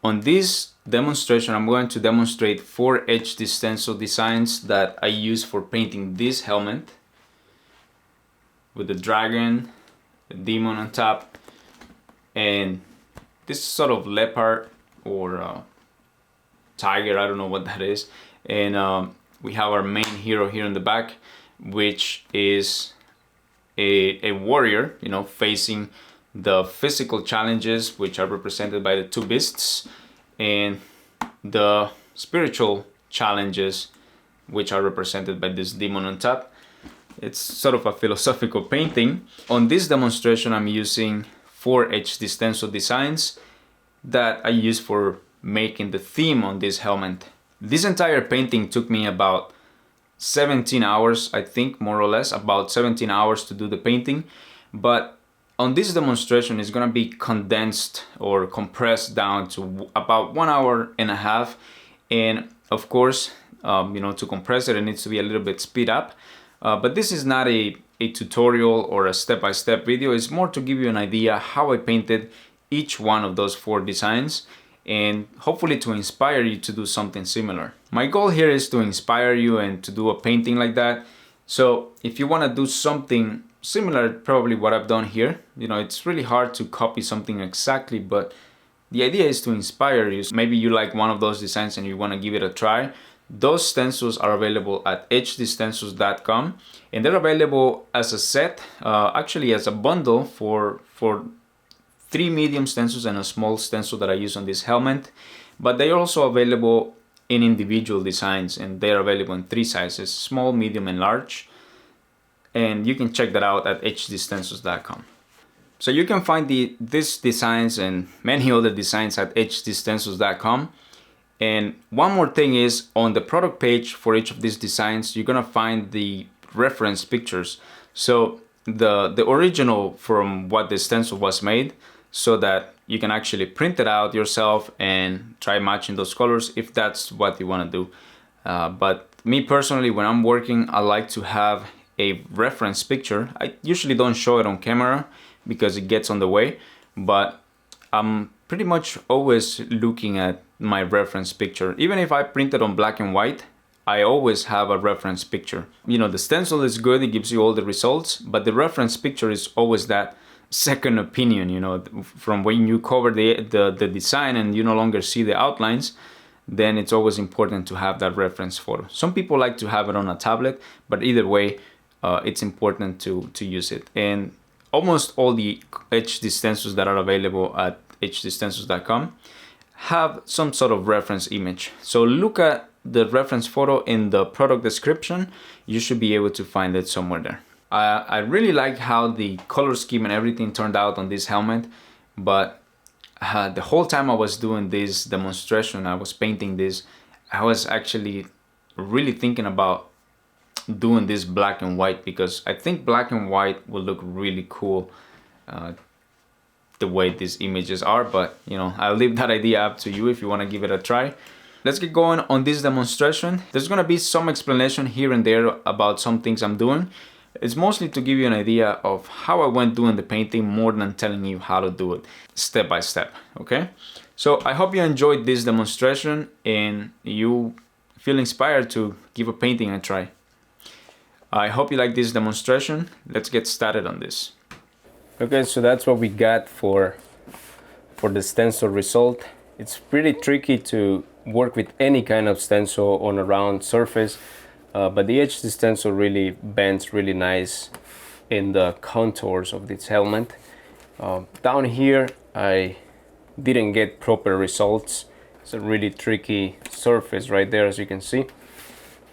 On this demonstration, I'm going to demonstrate 4 HD stencil designs that I use for painting this helmet with the dragon, the demon on top, and this sort of leopard or tiger, I don't know what that is. And we have our main hero here in the back, which is a warrior, you know, facing the physical challenges, which are represented by the 2 beasts, and the spiritual challenges, which are represented by this demon on top. It's sort of a philosophical painting. On this demonstration, I'm using 4 HD stencil designs that I use for making the theme on this helmet. This entire painting took me about 17 hours, I think, more or less, about 17 hours to do the painting. But on this demonstration, it's gonna be condensed or compressed down to about 1.5 hours. And of course, you know, to compress it, it needs to be a little bit speed up. But this is not a tutorial or a step-by-step video. It's more to give you an idea how I painted each one of those 4 designs, and hopefully to inspire you to do something similar. My goal here is to inspire you and to do a painting like that. So if you want to do something similar, probably what I've done here, you know, it's really hard to copy something exactly, but the idea is to inspire you. So maybe you like one of those designs and you want to give it a try. Those stencils are available at hdstencils.com, and they're available as a set, actually as a bundle for 3 medium stencils and a small stencil that I use on this helmet. But they are also available in individual designs, and they're available in 3 sizes: small, medium, and large. And you can check that out at hdstencils.com. So you can find these designs and many other designs at hdstencils.com. And one more thing is, on the product page for each of these designs, you're gonna find the reference pictures. So the original from what the stencil was made, so that you can actually print it out yourself and try matching those colors if that's what you want to do. But me personally, when I'm working, I like to have a reference picture. I usually don't show it on camera because it gets on the way, but I'm pretty much always looking at my reference picture. Even if I print it on black and white, I always have a reference picture. You know, the stencil is good, it gives you all the results, but the reference picture is always that second opinion, you know, from when you cover the design and you no longer see the outlines, then it's always important to have that reference photo. Some people like to have it on a tablet, but either way, it's important to use it. And almost all the HD stencils that are available at hdstencils.com have some sort of reference image. So look at the reference photo in the product description. You should be able to find it somewhere there. I really like how the color scheme and everything turned out on this helmet, but the whole time I was doing this demonstration, I was painting this, I was actually really thinking about doing this black and white, because I think black and white will look really cool the way these images are. But you know, I'll leave that idea up to you if you want to give it a try. Let's get going on this demonstration. There's gonna be some explanation here and there about some things I'm doing. It's mostly to give you an idea of how I went doing the painting, more than telling you how to do it step by step, okay? So I hope you enjoyed this demonstration and you feel inspired to give a painting a try. I hope you like this demonstration. Let's get started on this. Okay, so that's what we got for the stencil result. It's pretty tricky to work with any kind of stencil on a round surface. But the HD stencil really bends really nice in the contours of this helmet. Down here, I didn't get proper results. It's a really tricky surface right there, as you can see.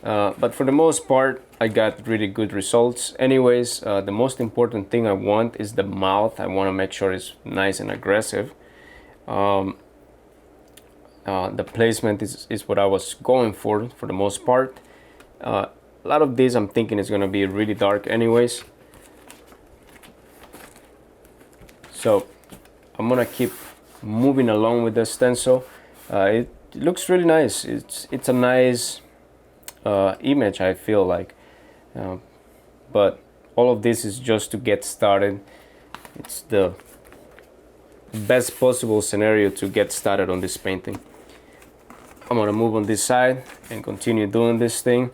But for the most part, I got really good results. Anyways, the most important thing I want is the mouth. I want to make sure it's nice and aggressive. The placement is what I was going for the most part. A lot of these I'm thinking is going to be really dark anyways, so I'm gonna keep moving along with the stencil. It looks really nice. It's a nice image, I feel like, but all of this is just to get started. It's the best possible scenario to get started on this painting. I'm gonna move on this side and continue doing this thing.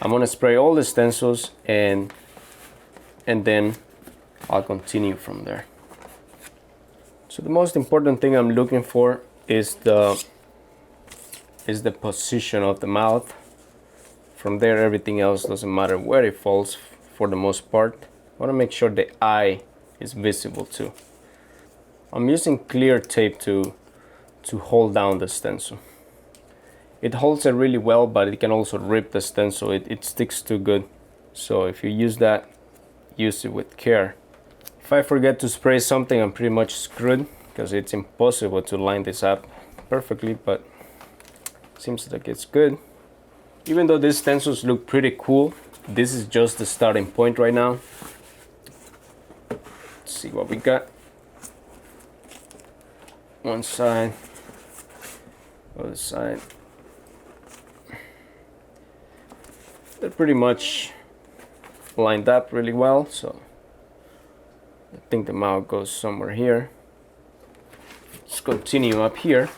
I'm gonna spray all the stencils and then I'll continue from there. So the most important thing I'm looking for is the position of the mouth. From there, everything else doesn't matter where it falls for the most part. I want to make sure the eye is visible too. I'm using clear tape to hold down the stencil. It holds it really well, but it can also rip the stencil. It sticks too good. So if you use that, use it with care. If I forget to spray something, I'm pretty much screwed because it's impossible to line this up perfectly, but seems like it's good. Even though these stencils look pretty cool, this is just the starting point right now. Let's see what we got. One side, other side. They're pretty much lined up really well, so I think the mouth goes somewhere here. Let's continue up here.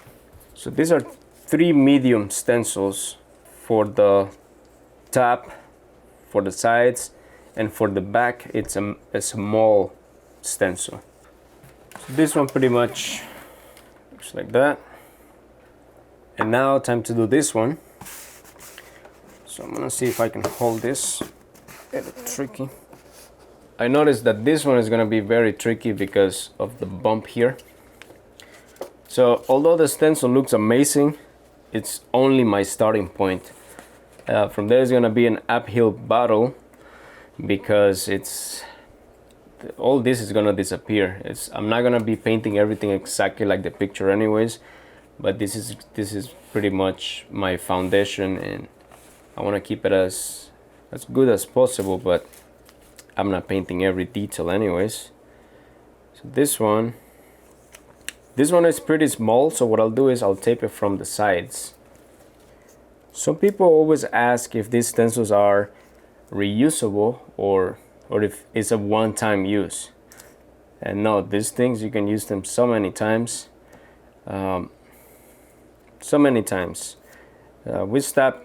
So these are 3 medium stencils for the top, for the sides, and for the back it's a small stencil. So this one pretty much looks like that. And now time to do this one. So I'm gonna see if I can hold this. A bit tricky. I noticed that this one is gonna be very tricky because of the bump here. So although the stencil looks amazing, it's only my starting point. From there is gonna be an uphill battle because all this is gonna disappear. I'm not gonna be painting everything exactly like the picture anyways, but this is pretty much my foundation, and I want to keep it as good as possible, but I'm not painting every detail anyways. So this one is pretty small, so what I'll do is I'll tape it from the sides. Some people always ask if these stencils are reusable or if it's a one-time use. And no, these things you can use them so many times. We stopped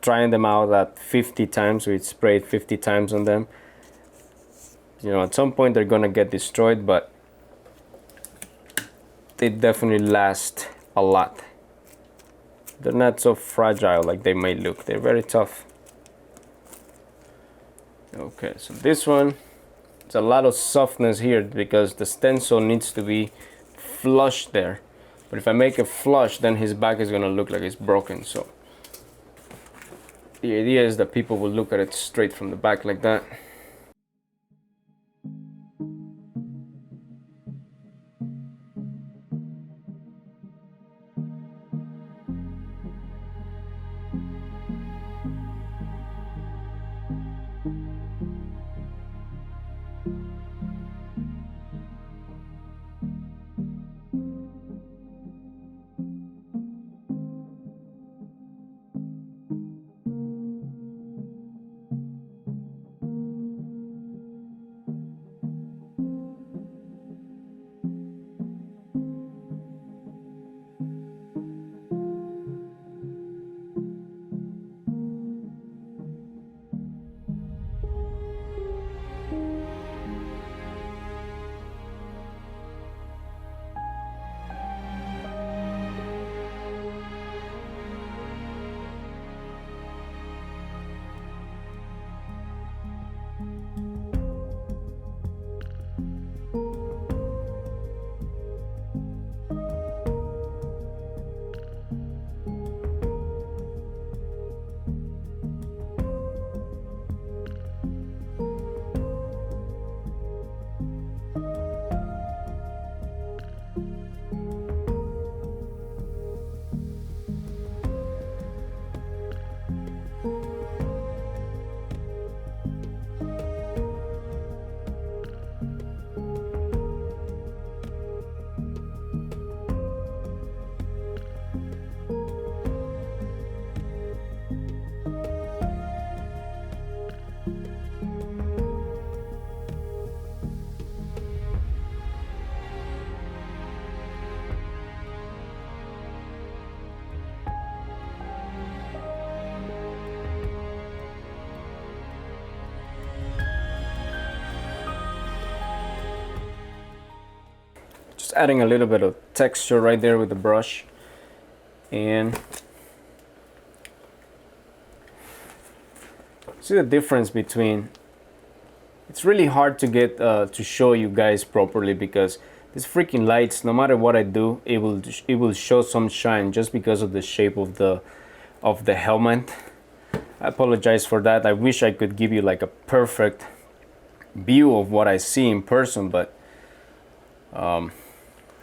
trying them out at 50 times. We sprayed 50 times on them. You know, at some point they're gonna get destroyed, but they definitely last a lot. They're not so fragile like they may look. They're very tough. Okay, so this one, it's a lot of softness here because the stencil needs to be flush there. But if I make it flush, then his back is gonna look like it's broken. So the idea is that people will look at it straight from the back like that. Just adding a little bit of texture right there with the brush. And see the difference between, it's really hard to get to show you guys properly because these freaking lights, no matter what I do, it will show some shine just because of the shape of the helmet. I apologize for that. I wish I could give you like a perfect view of what I see in person, but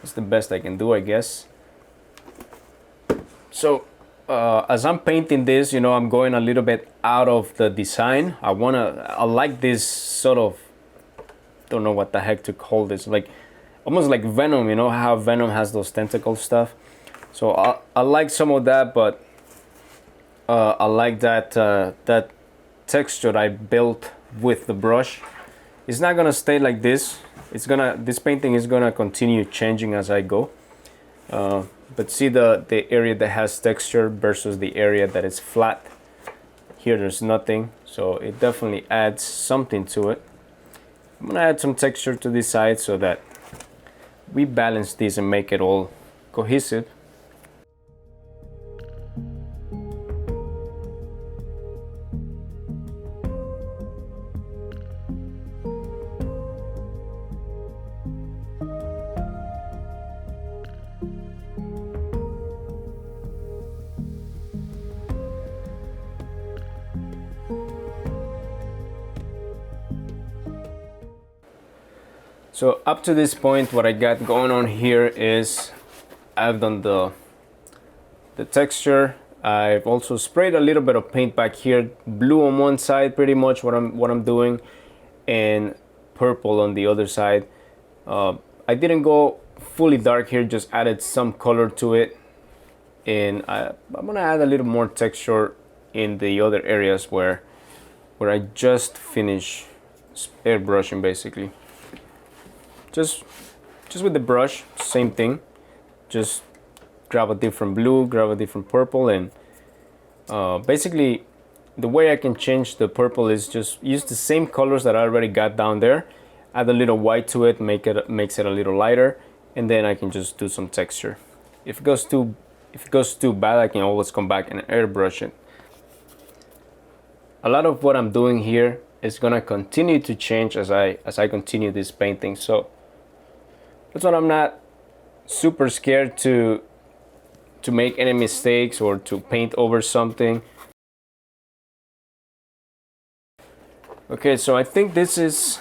it's the best I can do, I guess. So as I'm painting this, you know, I'm going a little bit out of the design. I like this sort of, don't know what the heck to call this, like almost like Venom, you know how Venom has those tentacle stuff. So I like some of that, but I like that that texture I built with the brush. It's not gonna stay like this. This painting is gonna continue changing as I go. But see the area that has texture versus the area that is flat. Here there's nothing, so it definitely adds something to it. I'm gonna add some texture to this side so that we balance this and make it all cohesive. So up to this point, what I got going on here is I've done the texture. I've also sprayed a little bit of paint back here, blue on one side, pretty much what I'm doing, and purple on the other side. I didn't go fully dark here, just added some color to it, and I'm gonna add a little more texture in the other areas where I just finished airbrushing basically. Just with the brush, same thing. Just grab a different blue, grab a different purple, and basically the way I can change the purple is just use the same colors that I already got down there, add a little white to it, makes it a little lighter, and then I can just do some texture. If it goes too bad, I can always come back and airbrush it. A lot of what I'm doing here is gonna continue to change as I continue this painting. So that's why I'm not super scared to make any mistakes or to paint over something. Okay, so I think this is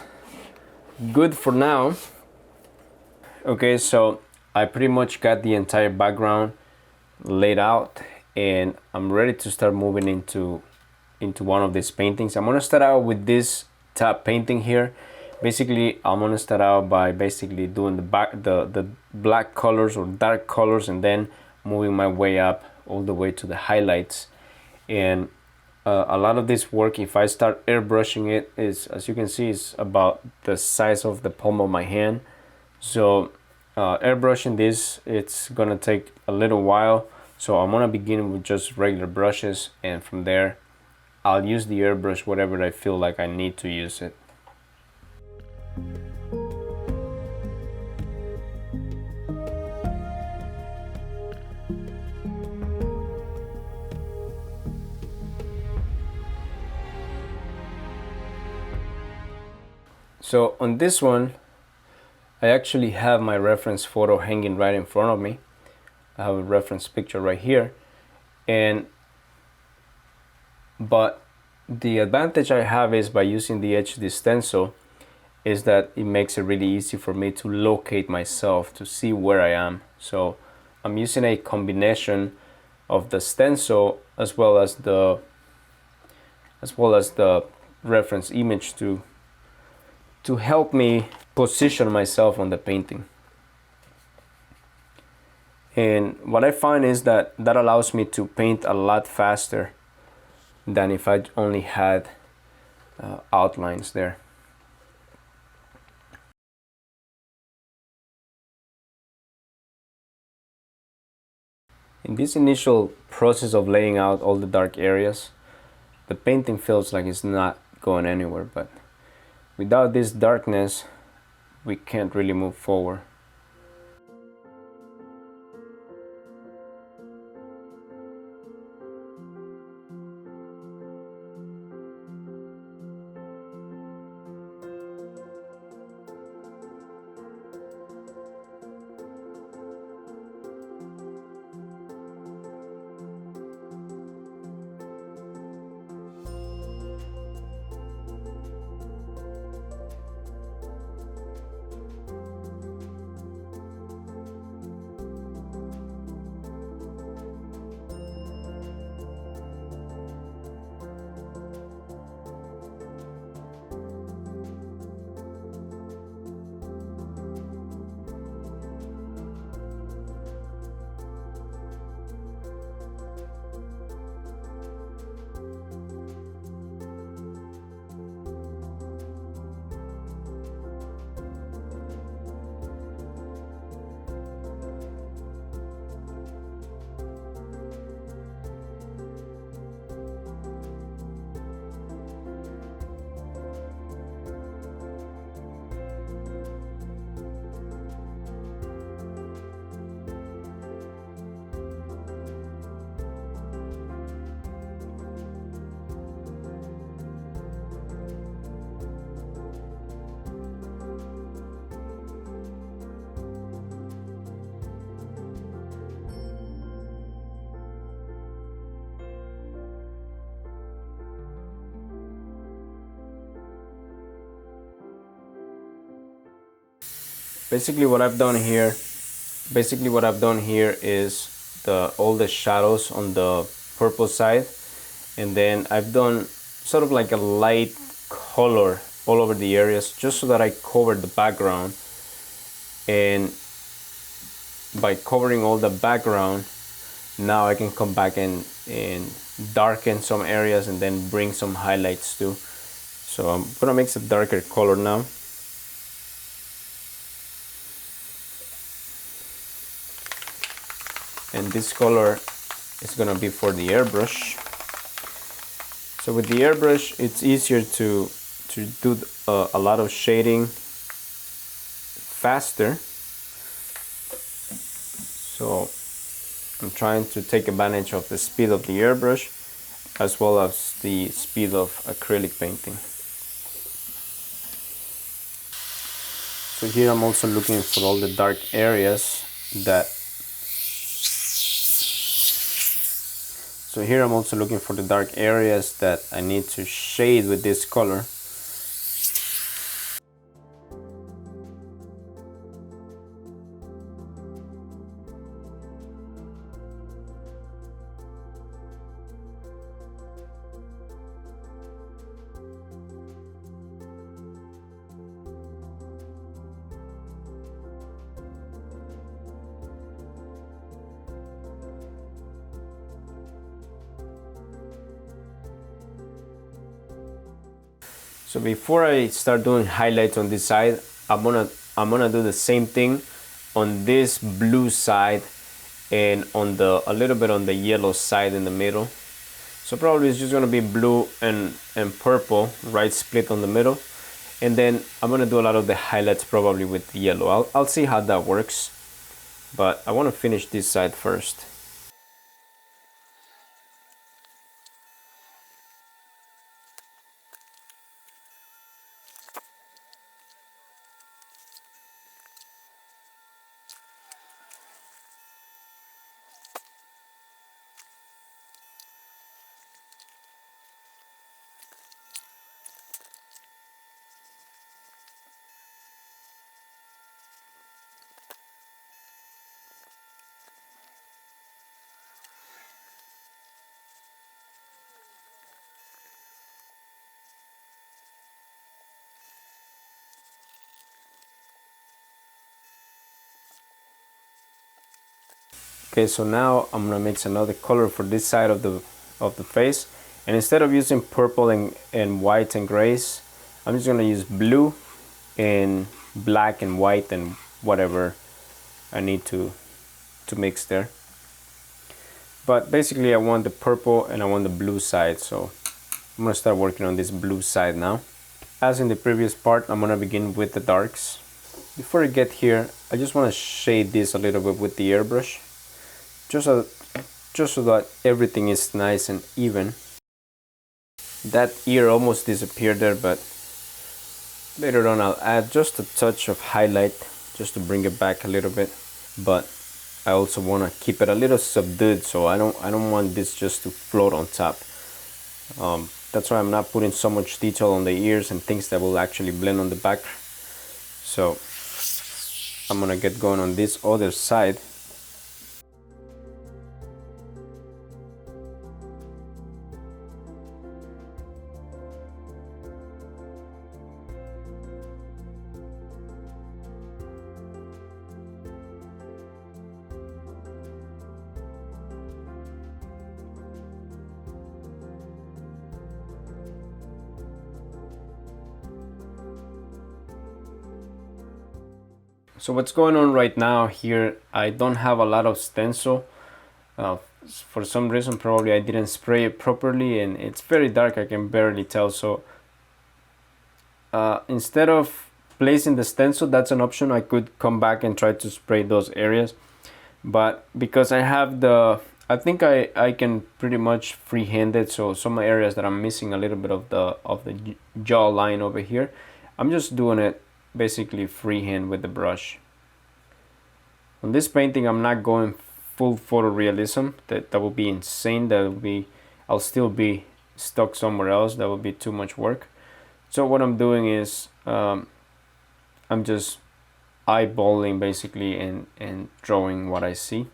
good for now. Okay, so I pretty much got the entire background laid out and I'm ready to start moving into one of these paintings. I'm gonna start out with this top painting here. Basically, I'm gonna start out by basically doing the black colors or dark colors, and then moving my way up all the way to the highlights. And a lot of this work, if I start airbrushing it, is, as you can see, is about the size of the palm of my hand. So airbrushing this, it's gonna take a little while. So I'm gonna begin with just regular brushes, and from there I'll use the airbrush whatever I feel like I need to use it. So on this one, I actually have my reference photo hanging right in front of me. I have a reference picture right here, but the advantage I have is by using the HD stencil is that it makes it really easy for me to locate myself, to see where I am. So I'm using a combination of the stencil as well as the reference image to help me position myself on the painting. And what I find is that allows me to paint a lot faster than if I only had outlines there. In this initial process of laying out all the dark areas, the painting feels like it's not going anywhere, but without this darkness, we can't really move forward. basically what I've done here is all the shadows on the purple side, and then I've done sort of like a light color all over the areas just so that I cover the background. And by covering all the background, now I can come back and darken some areas and then bring some highlights too. So I'm gonna mix a darker color now. And this color is gonna be for the airbrush. So with the airbrush, it's easier to do a lot of shading faster. So I'm trying to take advantage of the speed of the airbrush as well as the speed of acrylic painting. So here I'm also looking for all the dark areas that I need to shade with this color. So before I start doing highlights on this side, I'm gonna do the same thing on this blue side and on a little bit on the yellow side in the middle. So probably it's just gonna be blue and purple, right, split on the middle. And then I'm gonna do a lot of the highlights probably with the yellow. I'll see how that works, but I wanna finish this side first. Okay, so now I'm gonna mix another color for this side of the face, and instead of using purple and white and grays, I'm just gonna use blue and black and white and whatever I need to mix there. But basically I want the purple and I want the blue side, so I'm gonna start working on this blue side now. As in the previous part, I'm gonna begin with the darks. Before I get here, I just want to shade this a little bit with the airbrush, just so that everything is nice and even. That ear almost disappeared there, but later on I'll add just a touch of highlight just to bring it back a little bit. But I also want to keep it a little subdued, so I don't want this just to float on top. That's why I'm not putting so much detail on the ears and things that will actually blend on the back. So I'm gonna get going on this other side. So what's going on right now here, I don't have a lot of stencil. For some reason probably I didn't spray it properly and it's very dark, I can barely tell. So instead of placing the stencil, that's an option. I could come back and try to spray those areas. But because I have I think I can pretty much freehand it. So some areas that I'm missing a little bit of the jaw line over here, I'm just doing it basically freehand with the brush. On this painting I'm not going full photorealism. That would be insane. I'll still be stuck somewhere else. That would be too much work. So what I'm doing is I'm just eyeballing basically and drawing what I see.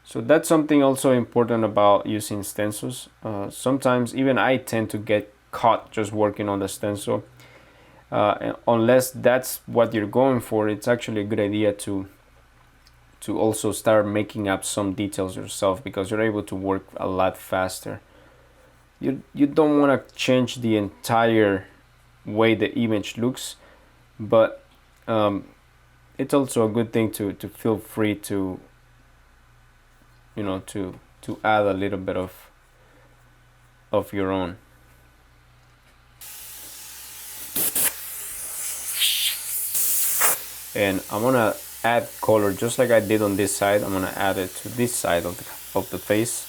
So that's something also important about using stencils. Sometimes even I tend to get caught just working on the stencil. Unless that's what you're going for, it's actually a good idea to also start making up some details yourself, because you're able to work a lot faster. You don't want to change the entire way the image looks, but it's also a good thing to feel free to, you know, to add a little bit of your own. And I'm gonna add color just like I did on this side. I'm gonna add it to this side of the face.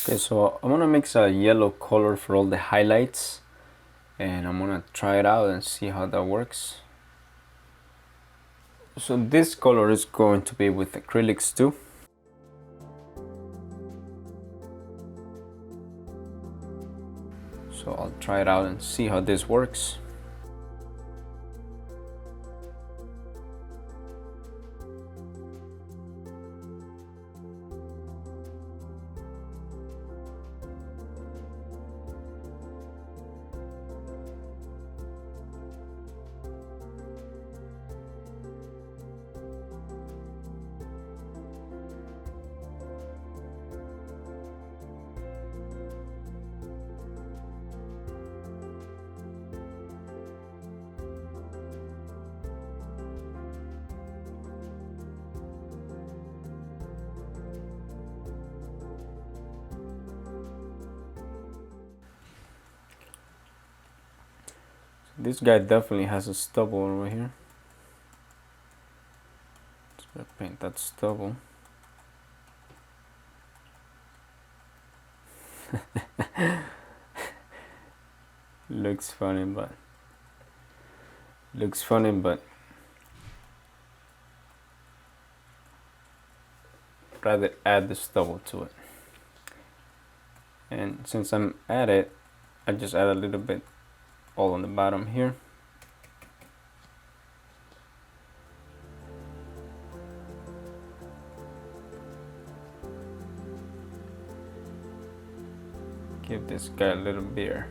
Okay, so I'm gonna mix a yellow color for all the highlights, and I'm gonna try it out and see how that works. So this color is going to be with acrylics too. So I'll try it out and see how this works. This guy definitely has a stubble over here. Just gonna paint that stubble. looks funny, but rather add the stubble to it. And since I'm at it, I just add a little bit all on the bottom here. Give this guy a little beer.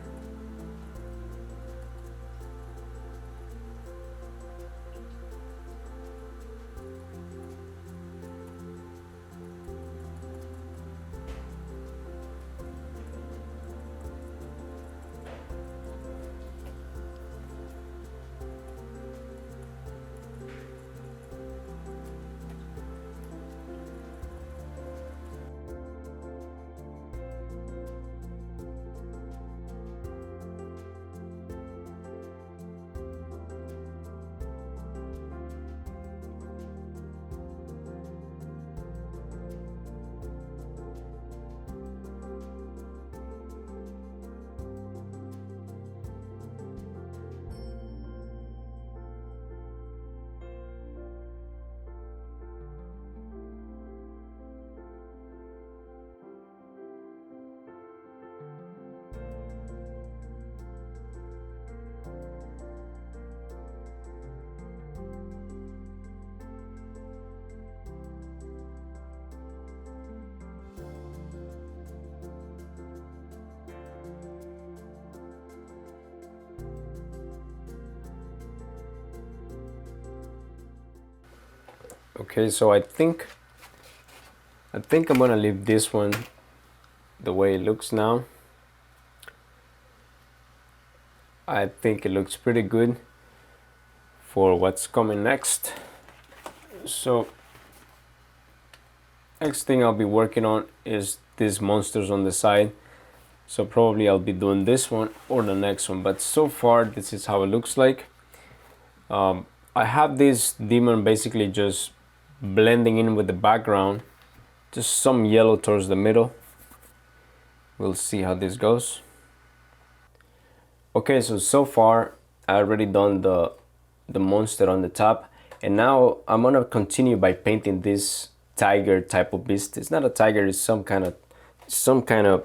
Okay, so I think I'm gonna leave this one the way it looks now. I think it looks pretty good for what's coming next. So next thing I'll be working on is these monsters on the side. So probably I'll be doing this one or the next one, but so far this is how it looks like. I have this demon basically just blending in with the background, just some yellow towards the middle. We'll see how this goes. Okay, so far I already done the monster on the top, and now I'm gonna continue by painting this tiger type of beast. It's not a tiger, it's some kind of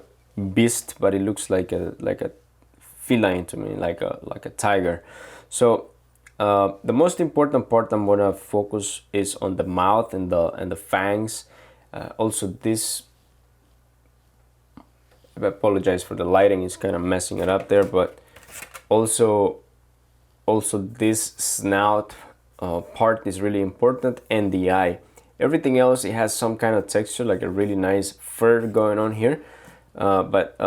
beast, but it looks like a feline to me, like a tiger. So the most important part I'm gonna focus is on the mouth and the fangs. Also this, I apologize for the lighting, it's kind of messing it up there, but also this snout part is really important, and the eye. Everything else, it has some kind of texture, like a really nice fur going on here, but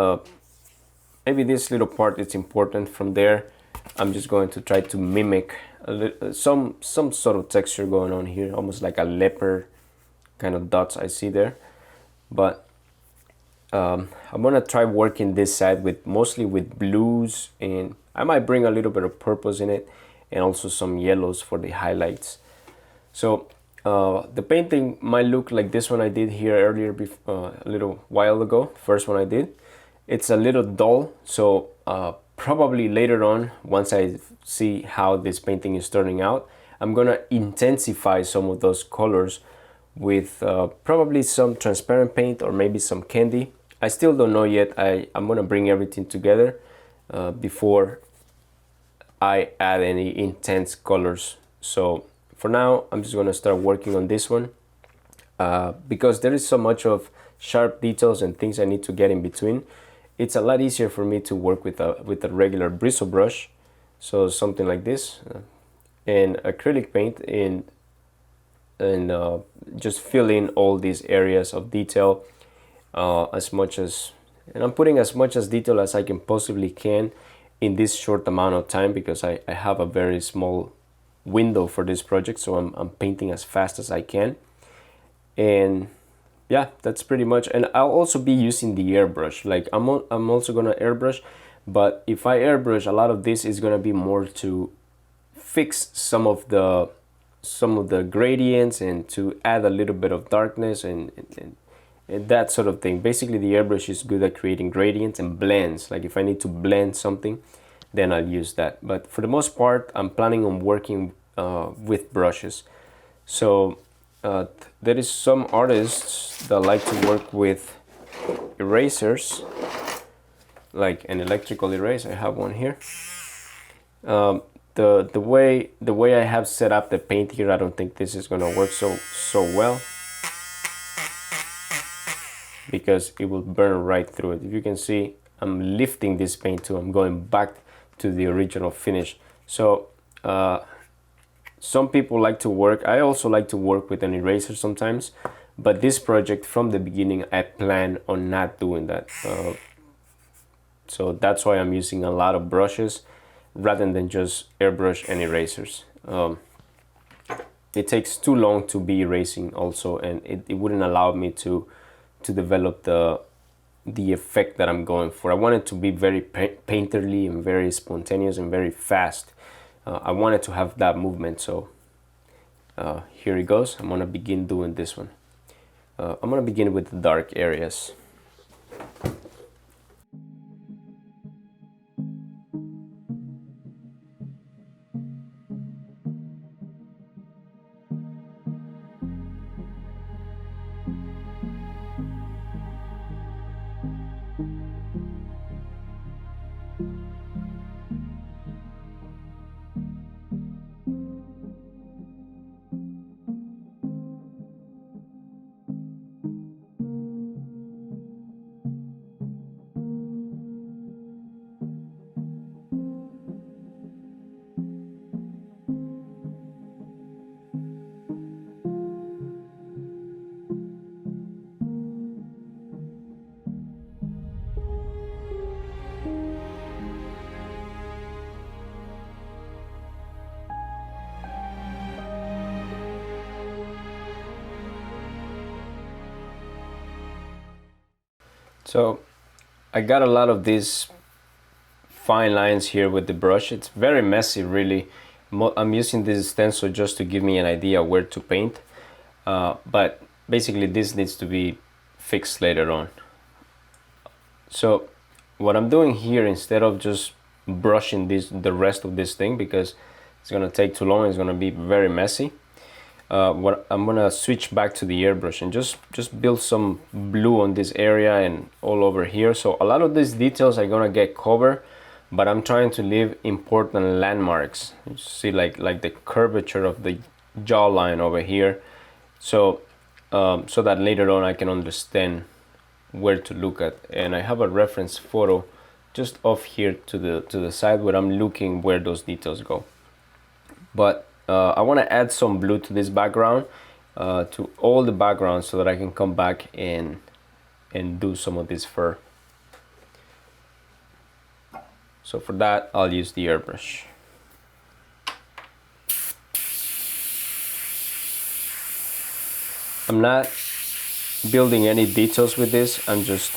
maybe this little part is important. From there I'm just going to try to mimic some sort of texture going on here, almost like a leopard kind of dots I see there. But I'm gonna try working this side with mostly with blues, and I might bring a little bit of purples in it, and also some yellows for the highlights. So the painting might look like this one I did here earlier, a little while ago. First one I did, it's a little dull, so probably later on, once I see how this painting is turning out, I'm gonna intensify some of those colors with probably some transparent paint or maybe some candy. I still don't know yet. I'm gonna bring everything together before I add any intense colors. So for now I'm just gonna start working on this one because there is so much of sharp details and things I need to get in between. It's a lot easier for me to work with a regular bristle brush, so something like this, and acrylic paint, and just fill in all these areas of detail as much as, and I'm putting as much as detail as I can possibly can in this short amount of time, because I have a very small window for this project, so I'm painting as fast as I can. And yeah, that's pretty much. And I'll also be using the airbrush. Like I'm also gonna airbrush, but if I airbrush, a lot of this is gonna be more to fix some of the gradients and to add a little bit of darkness and that sort of thing. Basically the airbrush is good at creating gradients and blends. Like if I need to blend something, then I'll use that. But for the most part, I'm planning on working with brushes. So there is some artists that like to work with erasers, like an electrical eraser. I have one here. The way I have set up the paint here, I don't think this is gonna work so well, because it will burn right through it. If you can see, I'm lifting this paint too. I'm going back to the original finish. So some people like to work, I also like to work with an eraser sometimes, but this project from the beginning I plan on not doing that. So that's why I'm using a lot of brushes rather than just airbrush and erasers. It takes too long to be erasing also, and it wouldn't allow me to develop the effect that I'm going for. I want it to be very painterly and very spontaneous and very fast. I wanted to have that movement, so here it goes. I'm gonna begin doing this one. I'm gonna begin with the dark areas. So I got a lot of these fine lines here with the brush. It's very messy, really. I'm using this stencil just to give me an idea where to paint, but basically this needs to be fixed later on. So what I'm doing here, instead of just brushing the rest of this thing, because it's gonna take too long, it's gonna be very messy, what I'm gonna switch back to the airbrush and just build some blue on this area and all over here. So a lot of these details are gonna get covered, but I'm trying to leave important landmarks. You see, like the curvature of the jawline over here, so so that later on I can understand where to look at. And I have a reference photo just off here to the side where I'm looking where those details go. But I want to add some blue to this background, to all the backgrounds, so that I can come back and do some of this fur. So for that, I'll use the airbrush. I'm not building any details with this. I'm just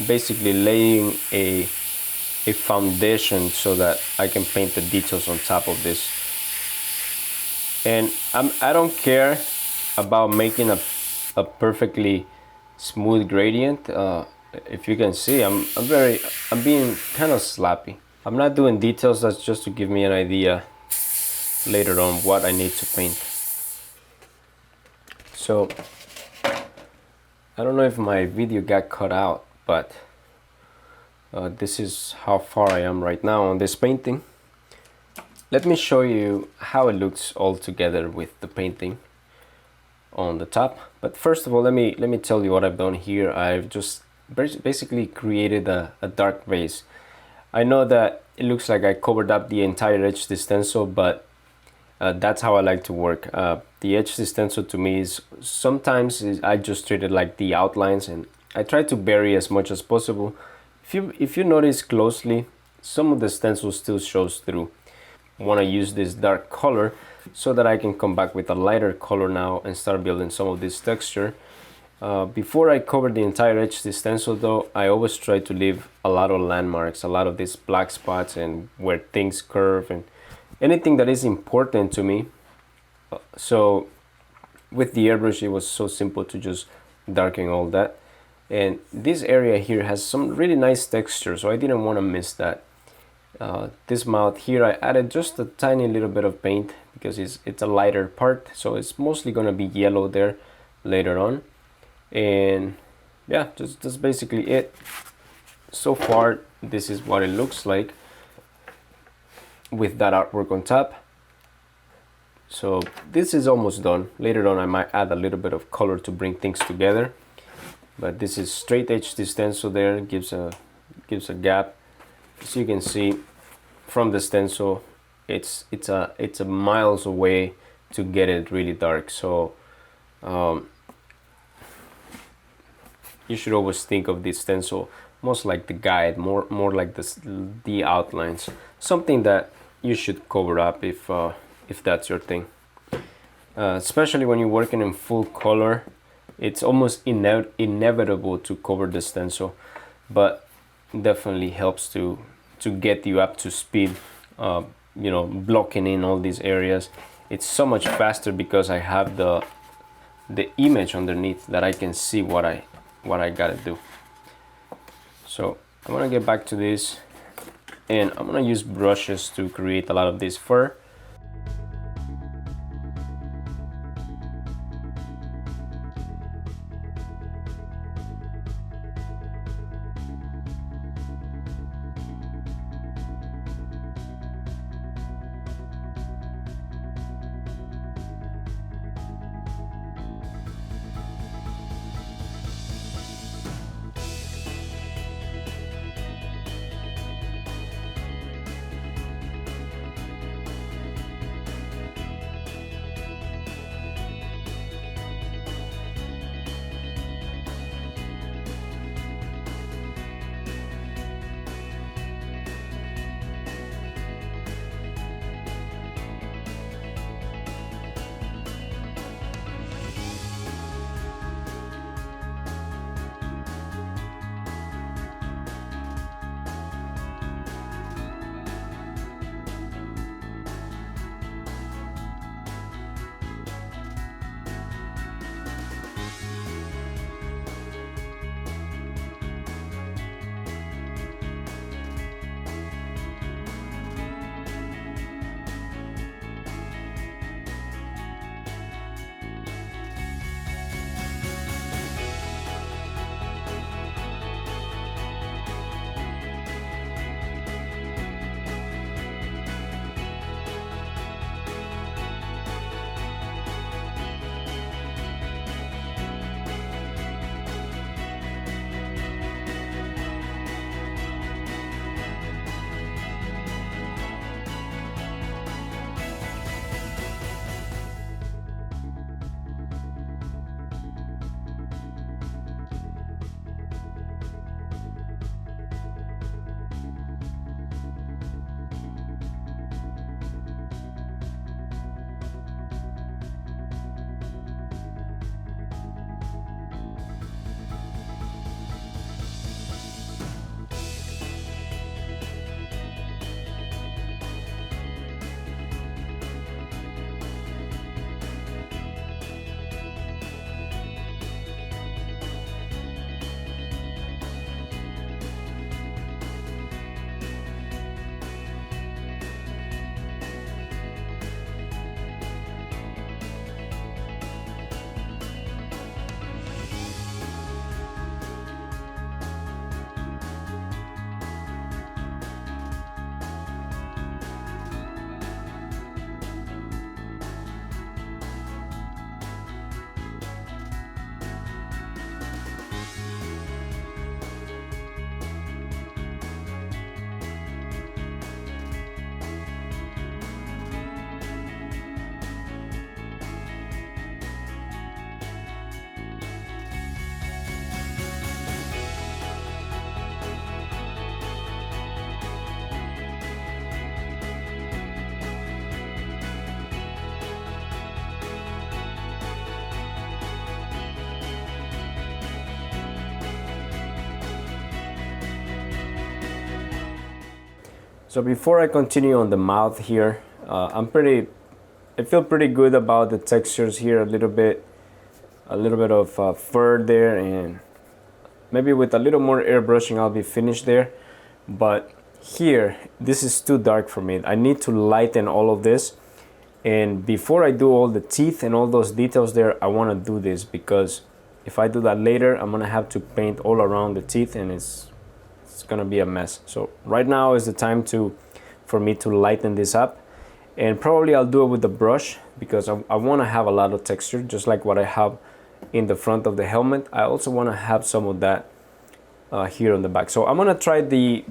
basically laying a foundation so that I can paint the details on top of this. And I don't care about making a perfectly smooth gradient. If you can see, I'm being kind of sloppy. I'm not doing details. That's just to give me an idea later on what I need to paint. So I don't know if my video got cut out, but this is how far I am right now on this painting. Let me show you how it looks all together with the painting on the top. But first of all, let me tell you what I've done here. I've just basically created a dark base. I know that it looks like I covered up the entire edge of the stencil, but that's how I like to work. The edge of the stencil to me is sometimes I just treat it like the outlines, and I try to bury as much as possible. If you notice closely, some of the stencil still shows through. I want to use this dark color so that I can come back with a lighter color now and start building some of this texture. Before I cover the entire edge of the stencil though, I always try to leave a lot of landmarks, a lot of these black spots and where things curve and anything that is important to me. So with the airbrush, it was so simple to just darken all that. And this area here has some really nice texture, so I didn't want to miss that. This mouth here, I added just a tiny little bit of paint because it's a lighter part, so it's mostly gonna be yellow there later on. And yeah, that's basically it. So far, this is what it looks like with that artwork on top. So this is almost done. Later on I might add a little bit of color to bring things together, but this is straight edge stencil there, gives a gap. As you can see from the stencil, it's a miles away to get it really dark. So you should always think of this stencil most like the guide, more like the outlines, something that you should cover up if that's your thing. Especially when you're working in full color, it's almost inevitable to cover the stencil, but definitely helps to get you up to speed. You know, blocking in all these areas, it's so much faster because I have the image underneath that I can see what I gotta do. So I'm gonna get back to this, and I'm gonna use brushes to create a lot of this fur. So before I continue on the mouth here, I feel pretty good about the textures here. A little bit of fur there, and maybe with a little more airbrushing I'll be finished there. But here, this is too dark for me. I need to lighten all of this, and before I do all the teeth and all those details there, I want to do this, because if I do that later, I'm gonna have to paint all around the teeth, and it's gonna be a mess. So right now is the time for me to lighten this up, and probably I'll do it with the brush, because I want to have a lot of texture, just like what I have in the front of the helmet. I also want to have some of that here on the back. So I'm gonna try the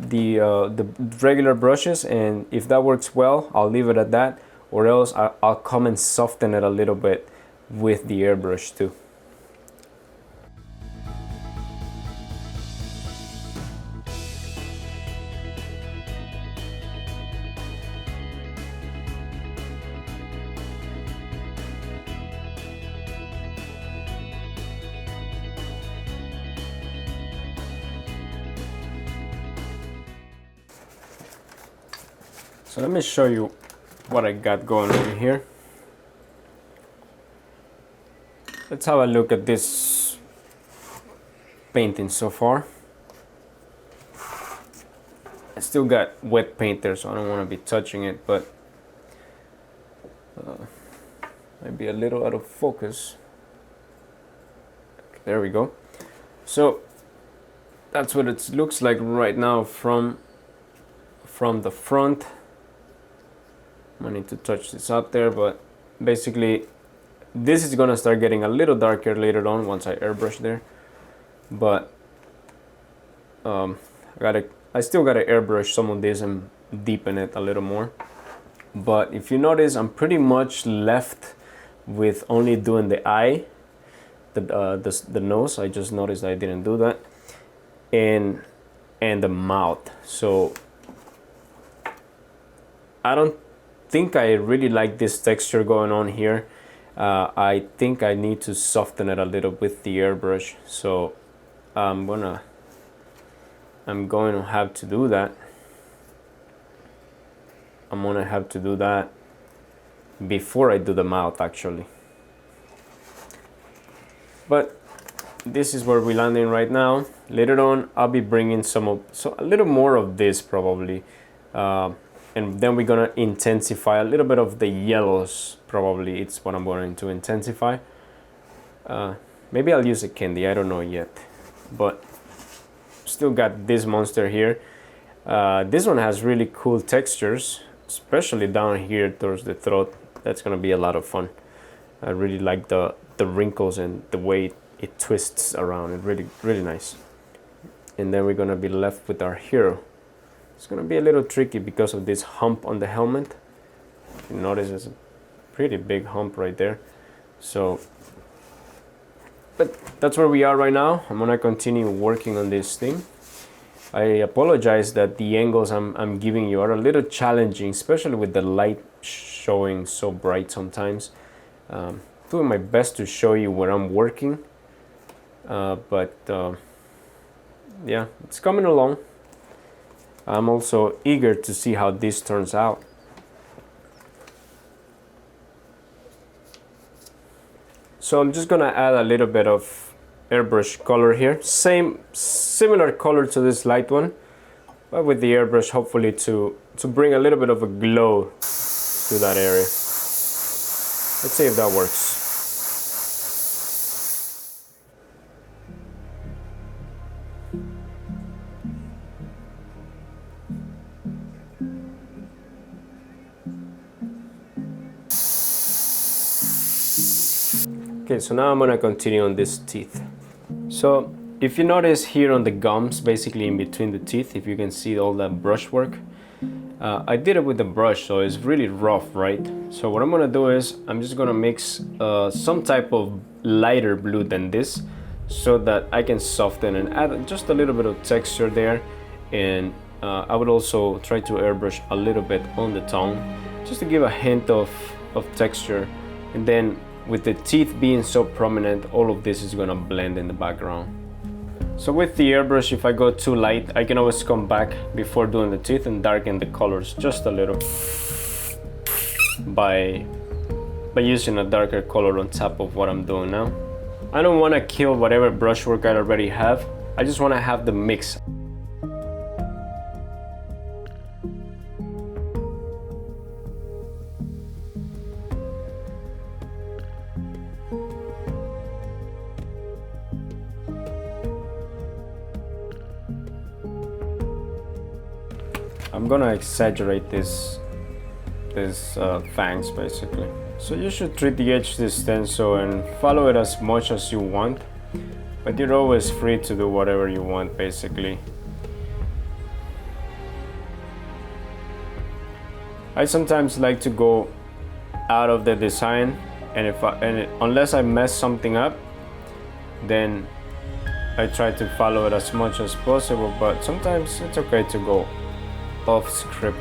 regular brushes, and if that works well, I'll leave it at that, or else I'll come and soften it a little bit with the airbrush too. So let me show you what I got going on here. Let's have a look at this painting so far. I still got wet paint there, so I don't want to be touching it, but might be a little out of focus. Okay, there we go. So that's what it looks like right now from the front. I need to touch this up there, but basically this is gonna start getting a little darker later on once I airbrush there. But I still gotta airbrush some of this and deepen it a little more. But if you notice, I'm pretty much left with only doing the eye, the nose. I just noticed I didn't do that, and the mouth. So I don't think I really like this texture going on here. I think I need to soften it a little with the airbrush, so I'm going to have to do that. I'm gonna have to do that before I do the mouth, actually. But this is where we're landing right now. Later on, I'll be bringing a little more of this probably. And then we're gonna intensify a little bit of the yellows, probably. It's what I'm going to intensify. Maybe I'll use a candy, I don't know yet. But still got this monster here. This one has really cool textures, especially down here towards the throat. That's gonna be a lot of fun. I really like the wrinkles and the way it twists around. It's really, really nice. And then we're gonna be left with our hero. It's gonna be a little tricky because of this hump on the helmet. You notice there's a pretty big hump right there. So, but that's where we are right now. I'm gonna continue working on this thing. I apologize that the angles I'm giving you are a little challenging, especially with the light showing so bright sometimes. Doing my best to show you where I'm working, but yeah, it's coming along. I'm also eager to see how this turns out. So I'm just gonna add a little bit of airbrush color here. Similar color to this light one, but with the airbrush hopefully to bring a little bit of a glow to that area. Let's see if that works. Okay, so now I'm gonna continue on this teeth. So if you notice here on the gums, basically in between the teeth, if you can see all that brush work, I did it with the brush, so it's really rough, right? So what I'm gonna do is I'm just gonna mix some type of lighter blue than this, so that I can soften and add just a little bit of texture there. And I would also try to airbrush a little bit on the tongue, just to give a hint of texture. And then with the teeth being so prominent, all of this is gonna blend in the background. So with the airbrush, if I go too light, I can always come back before doing the teeth and darken the colors just a little by using a darker color on top of what I'm doing now. I don't want to kill whatever brushwork I already have. I just want to have the mix. I'm gonna exaggerate this fangs basically. So you should treat the HD stencil and follow it as much as you want, but you're always free to do whatever you want basically. I sometimes like to go out of the design, and unless I mess something up, then I try to follow it as much as possible, but sometimes it's okay to go off script.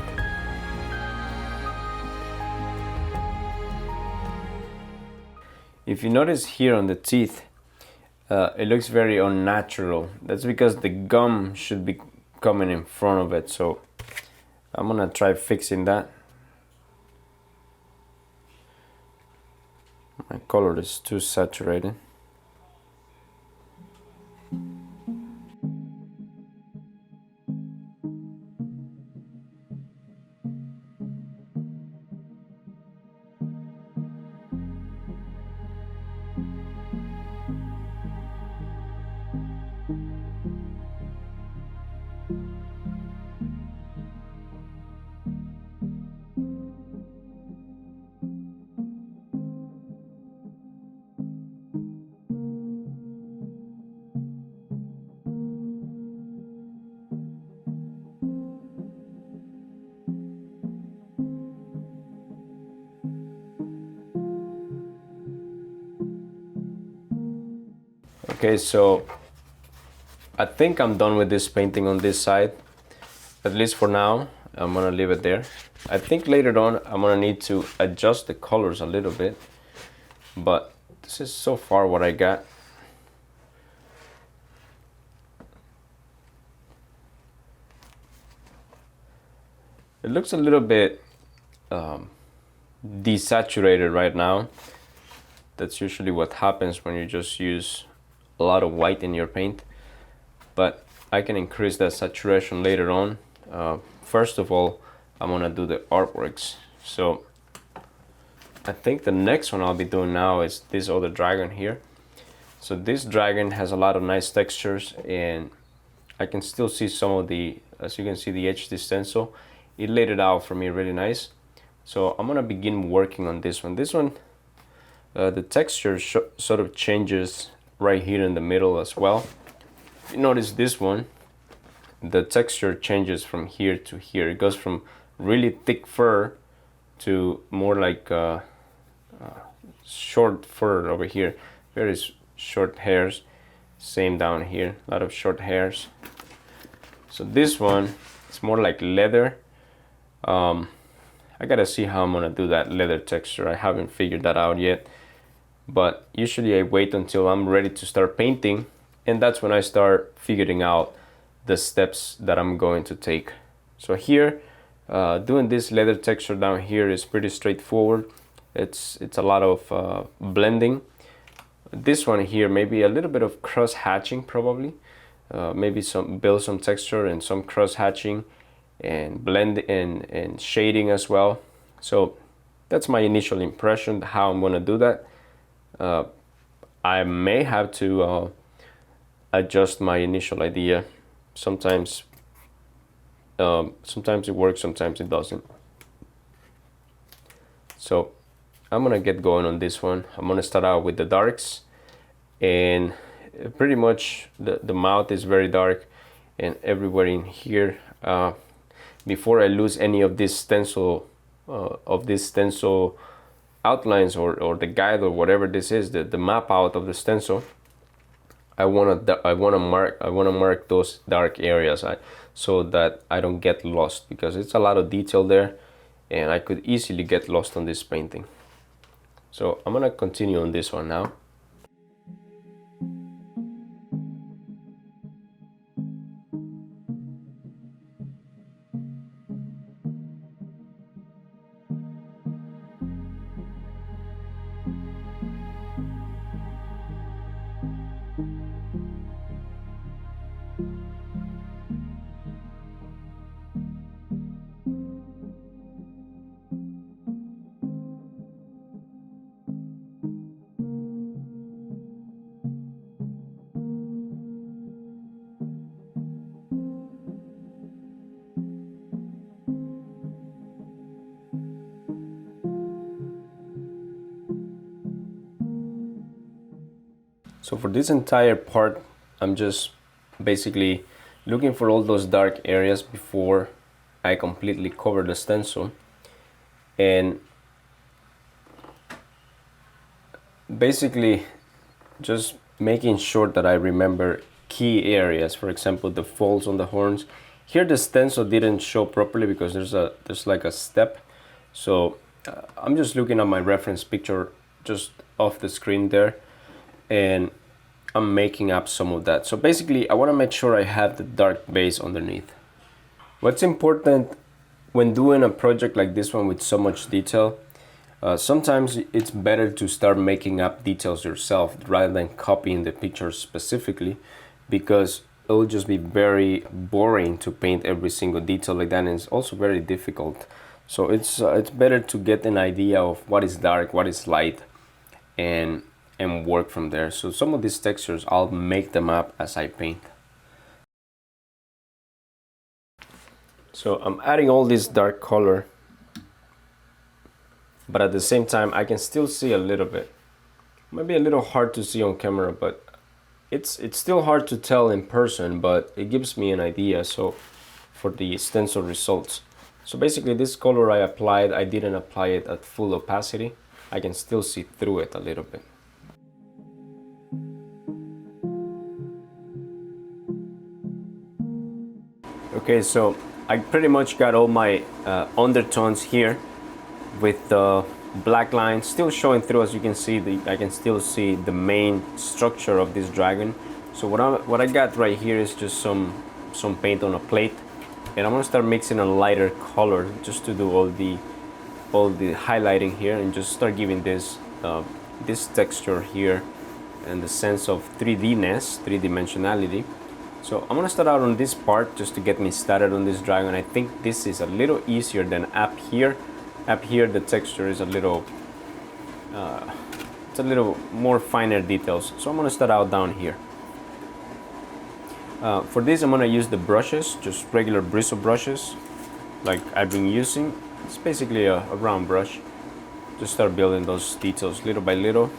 If you notice here on the teeth, it looks very unnatural. That's because the gum should be coming in front of it, so I'm gonna try fixing that. My color is too saturated. Okay, so I think I'm done with this painting on this side. At least for now, I'm gonna leave it there. I think later on I'm gonna need to adjust the colors a little bit, but this is so far what I got. It looks a little bit desaturated right now. That's usually what happens when you just use a lot of white in your paint, but I can increase that saturation later on. First of all, I'm gonna do the artworks. So I think the next one I'll be doing now is this other dragon here. So this dragon has a lot of nice textures, and I can still see some of the, as you can see, the HD stencil. It laid it out for me really nice. So I'm gonna begin working on this one. This one, the texture sort of changes right here in the middle as well. You notice this one, the texture changes from here to here. It goes from really thick fur to more like short fur over here. Very short hairs. Same down here, a lot of short hairs. So this one, it's more like leather. I gotta see how I'm gonna do that leather texture. I haven't figured that out yet. But usually I wait until I'm ready to start painting, and that's when I start figuring out the steps that I'm going to take. So here, doing this leather texture down here is pretty straightforward. It's a lot of blending. This one here, maybe a little bit of cross hatching probably. Maybe build some texture and some cross hatching and blend and shading as well. So that's my initial impression, how I'm gonna do that. I may have to adjust my initial idea. Sometimes it works, sometimes it doesn't. So I'm gonna get going on this one. I'm gonna start out with the darks, and pretty much the mouth is very dark, and everywhere in here, before I lose any of this stencil outlines or the guide or whatever this is, the map out of the stencil, I wanna mark those dark areas so that I don't get lost, because it's a lot of detail there and I could easily get lost on this painting. So I'm gonna continue on this one now. So for this entire part, I'm just basically looking for all those dark areas before I completely cover the stencil, and basically just making sure that I remember key areas. For example, the folds on the horns. Here the stencil didn't show properly because there's like a step. So I'm just looking at my reference picture just off the screen there, and I'm making up some of that. So basically I want to make sure I have the dark base underneath. What's important when doing a project like this one with so much detail, sometimes it's better to start making up details yourself rather than copying the picture specifically, because it'll just be very boring to paint every single detail like that, and it's also very difficult. So it's better to get an idea of what is dark, what is light, and work from there. So some of these textures, I'll make them up as I paint. So I'm adding all this dark color, but at the same time I can still see a little bit. Maybe a little hard to see on camera, but it's still hard to tell in person, but it gives me an idea. So for the stencil results, so basically this color I applied, I didn't apply it at full opacity. I can still see through it a little bit. Okay, so I pretty much got all my undertones here with the black line still showing through. As you can see, I can still see the main structure of this dragon. So what I got right here is just some paint on a plate, and I'm gonna start mixing a lighter color just to do all the highlighting here, and just start giving this this texture here and the sense of 3D-ness, three-dimensionality. So I'm gonna start out on this part just to get me started on this dragon. I think this is a little easier than up here. Up here the texture is a little it's a little more finer details. So I'm gonna start out down here. For this I'm gonna use the brushes, just regular bristle brushes like I've been using. It's basically a round brush. Just start building those details little by little.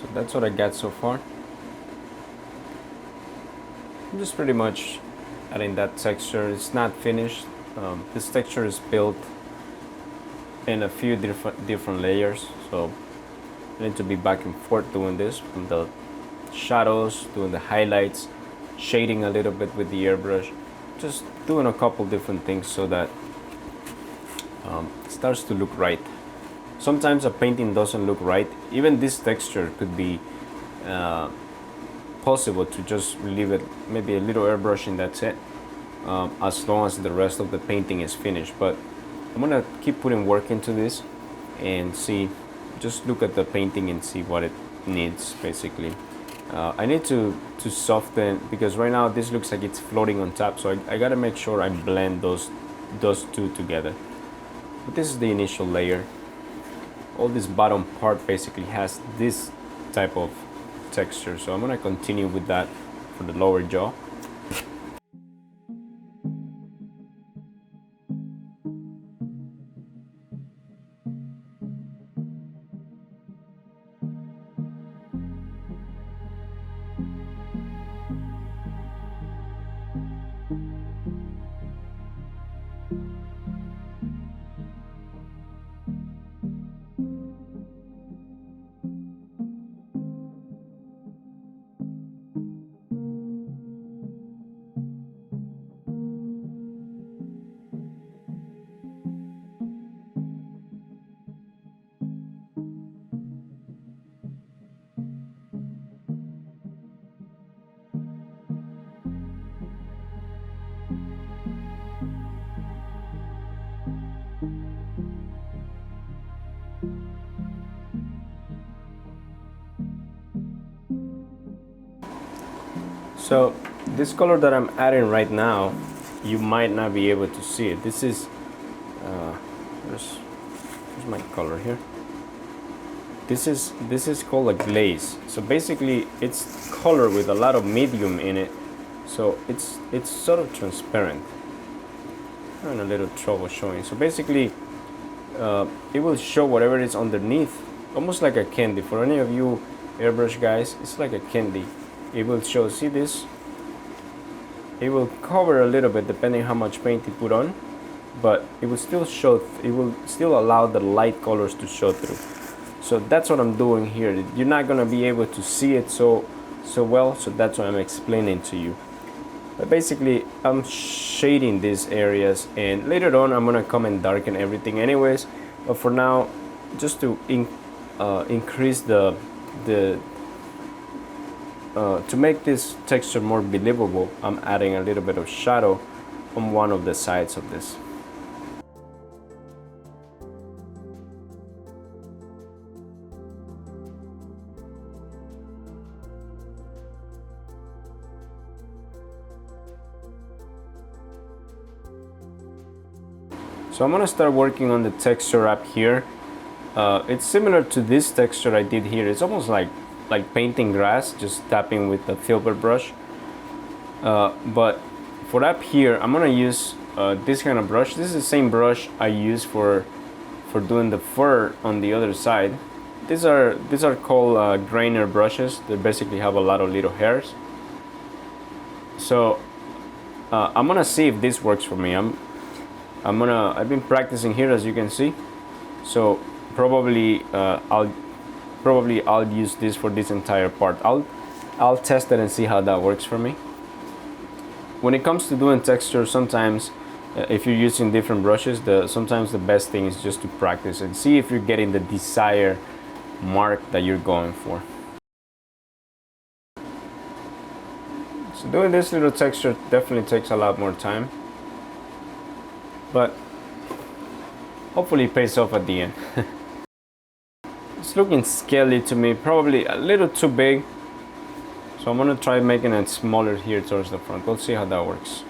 So that's what I got so far. I'm just pretty much adding that texture. It's not finished. This texture is built in a few different layers, so I need to be back and forth doing this, from the shadows, doing the highlights, shading a little bit with the airbrush, just doing a couple different things so that it starts to look right. Sometimes a painting doesn't look right. Even this texture could be possible to just leave it, maybe a little airbrushing, that's it, as long as the rest of the painting is finished. But I'm gonna keep putting work into this and see, just look at the painting and see what it needs basically. I need to soften, because right now this looks like it's floating on top, so I gotta make sure I blend those two together. But this is the initial layer. All this bottom part basically has this type of texture, so I'm gonna continue with that for the lower jaw. So this color that I'm adding right now, you might not be able to see it. This is where's my color here. This is called a glaze. So basically it's color with a lot of medium in it, so it's sort of transparent. I'm having a little trouble showing. So basically it will show whatever is underneath, almost like a candy. For any of you airbrush guys, it's like a candy. It will show, see this? It will cover a little bit depending how much paint you put on, but it will still show, it will still allow the light colors to show through. So that's what I'm doing here. You're not gonna be able to see it so well, so that's what I'm explaining to you. But basically I'm shading these areas, and later on I'm gonna come and darken everything anyways, but for now, just to increase to make this texture more believable, I'm adding a little bit of shadow on one of the sides of this. So I'm gonna start working on the texture up here. It's similar to this texture I did here. It's almost like painting grass, just tapping with a filbert brush. But for up here, I'm gonna use this kind of brush. This is the same brush I use for doing the fur on the other side. These are called grainer brushes. They basically have a lot of little hairs. So I'm gonna see if this works for me. I've been practicing here, as you can see. So probably I'll use this for this entire part. I'll test it and see how that works for me. When it comes to doing texture, sometimes if you're using different brushes, sometimes the best thing is just to practice and see if you're getting the desired mark that you're going for. So doing this little texture definitely takes a lot more time, but hopefully it pays off at the end. It's looking scaly to me, probably a little too big, so I'm gonna try making it smaller here towards the front. We'll see how that works.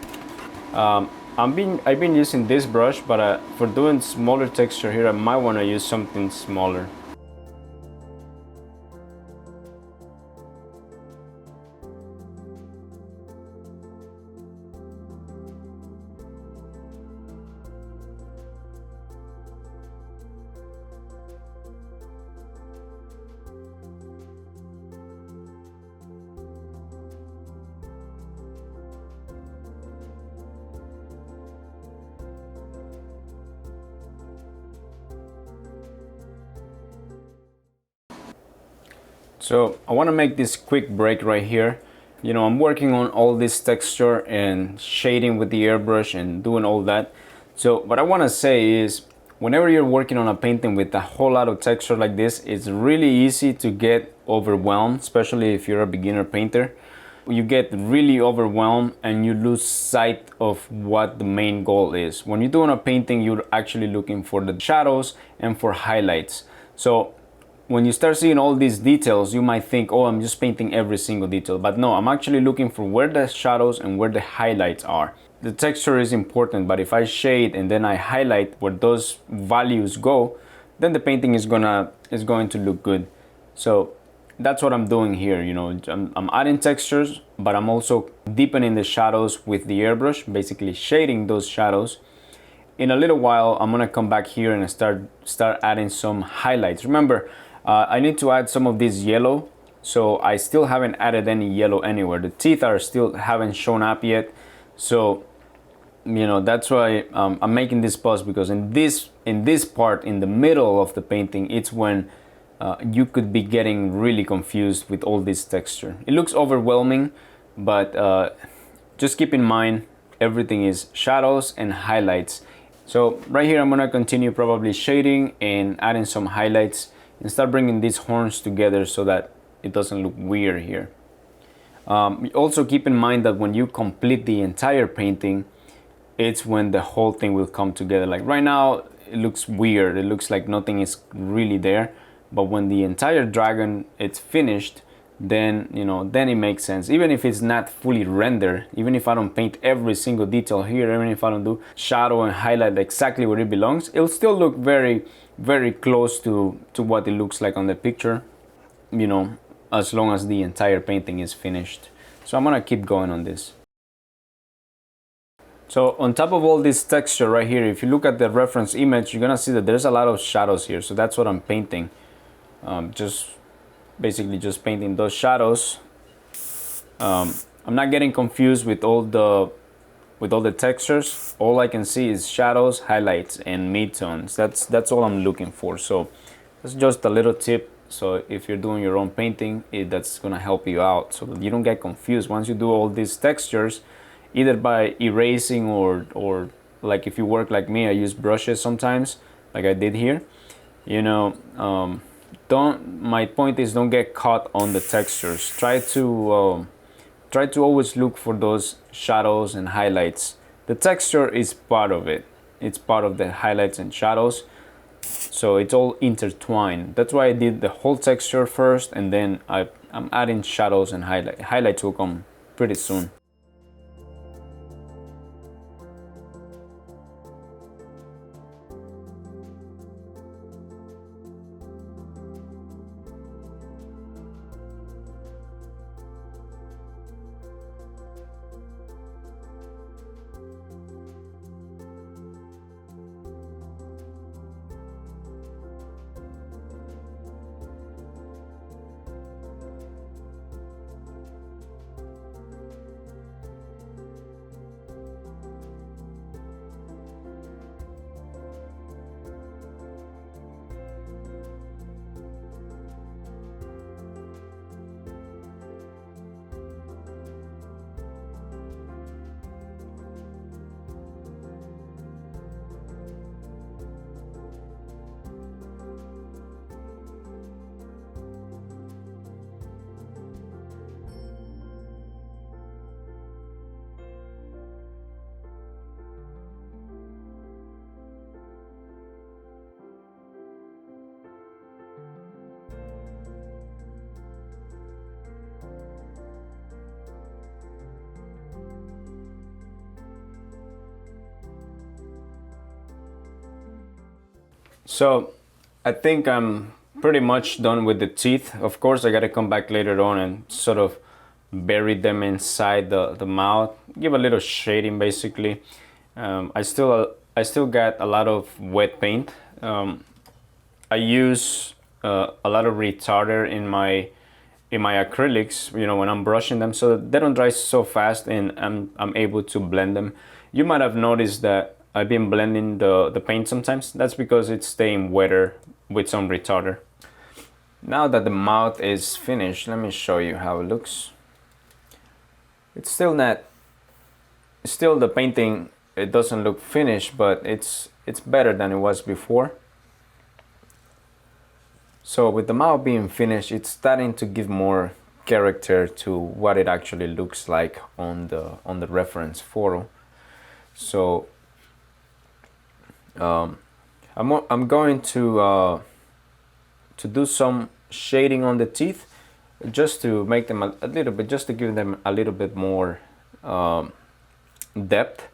I've been using this brush, but for doing smaller texture here, I might want to use something smaller. So I want to make this quick break right here. You know, I'm working on all this texture and shading with the airbrush and doing all that. So what I want to say is, whenever you're working on a painting with a whole lot of texture like this, it's really easy to get overwhelmed, especially if you're a beginner painter. You get really overwhelmed and you lose sight of what the main goal is. When you're doing a painting, you're actually looking for the shadows and for highlights. So when you start seeing all these details, you might think, oh, I'm just painting every single detail. But no, I'm actually looking for where the shadows and where the highlights are. The texture is important, but if I shade and then I highlight where those values go, then the painting is going to look good. So that's what I'm doing here. You know, I'm adding textures, but I'm also deepening the shadows with the airbrush, basically shading those shadows. In a little while, I'm gonna come back here and start adding some highlights. Remember, I need to add some of this yellow, so I still haven't added any yellow anywhere. The teeth are still haven't shown up yet, so you know that's why I'm making this pause, because in this part in the middle of the painting, it's when you could be getting really confused with all this texture. It looks overwhelming, but just keep in mind everything is shadows and highlights. So right here I'm gonna continue probably shading and adding some highlights and start bringing these horns together so that it doesn't look weird here. Also keep in mind that when you complete the entire painting, it's when the whole thing will come together. Like right now it looks weird, it looks like nothing is really there, but when the entire dragon is finished, then then it makes sense. Even if it's not fully rendered, even if I don't paint every single detail here, even if I don't do shadow and highlight exactly where it belongs, it'll still look very, very close to what it looks like on the picture, as long as the entire painting is finished. So I'm gonna keep going on this. So on top of all this texture right here, if you look at the reference image, you're gonna see that there's a lot of shadows here. So that's what I'm painting. Just basically just painting those shadows. I'm not getting confused with all the textures. All I can see is shadows, highlights, and midtones. That's all I'm looking for. So that's just a little tip. So if you're doing your own painting, that's gonna help you out so that you don't get confused. Once you do all these textures, either by erasing or like if you work like me, I use brushes sometimes, like I did here. My point is, don't get caught on the textures. Try to always look for those shadows and highlights. The texture is part of it. It's part of the highlights and shadows. So it's all intertwined. That's why I did the whole texture first, and then I'm adding shadows and highlights. Highlights will come pretty soon. So I think I'm pretty much done with the teeth. Of course, I gotta come back later on and sort of bury them inside the mouth, give a little shading basically. I still got a lot of wet paint. I use a lot of retarder in my acrylics, when I'm brushing them, so they don't dry so fast, and I'm able to blend them. You might have noticed that I've been blending the paint sometimes. That's because it's staying wetter with some retarder. Now that the mouth is finished, let me show you how it looks. It's still the painting, it doesn't look finished, but it's better than it was before. So with the mouth being finished, it's starting to give more character to what it actually looks like on the reference photo. So I'm going to do some shading on the teeth, just to make them a little bit, just to give them a little bit more depth.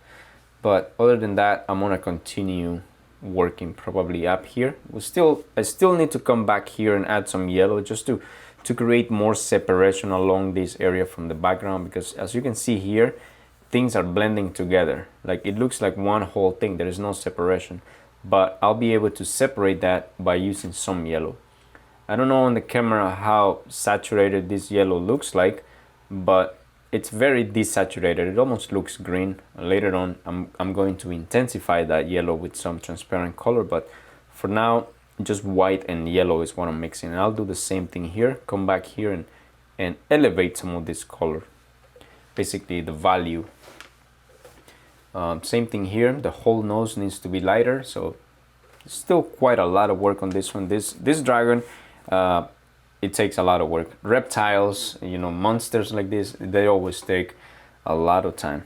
But other than that, I'm gonna continue working probably up here. I still need to come back here and add some yellow, just to create more separation along this area from the background, because as you can see here, things are blending together. Like, it looks like one whole thing. There is no separation, but I'll be able to separate that by using some yellow. I don't know on the camera how saturated this yellow looks like, but it's very desaturated. It almost looks green. Later on, I'm going to intensify that yellow with some transparent color, but for now, just white and yellow is what I'm mixing. And I'll do the same thing here, come back here and elevate some of this color, basically the value. Same thing here, the whole nose needs to be lighter, so still quite a lot of work on this one. This dragon, it takes a lot of work. Reptiles, monsters like this, they always take a lot of time.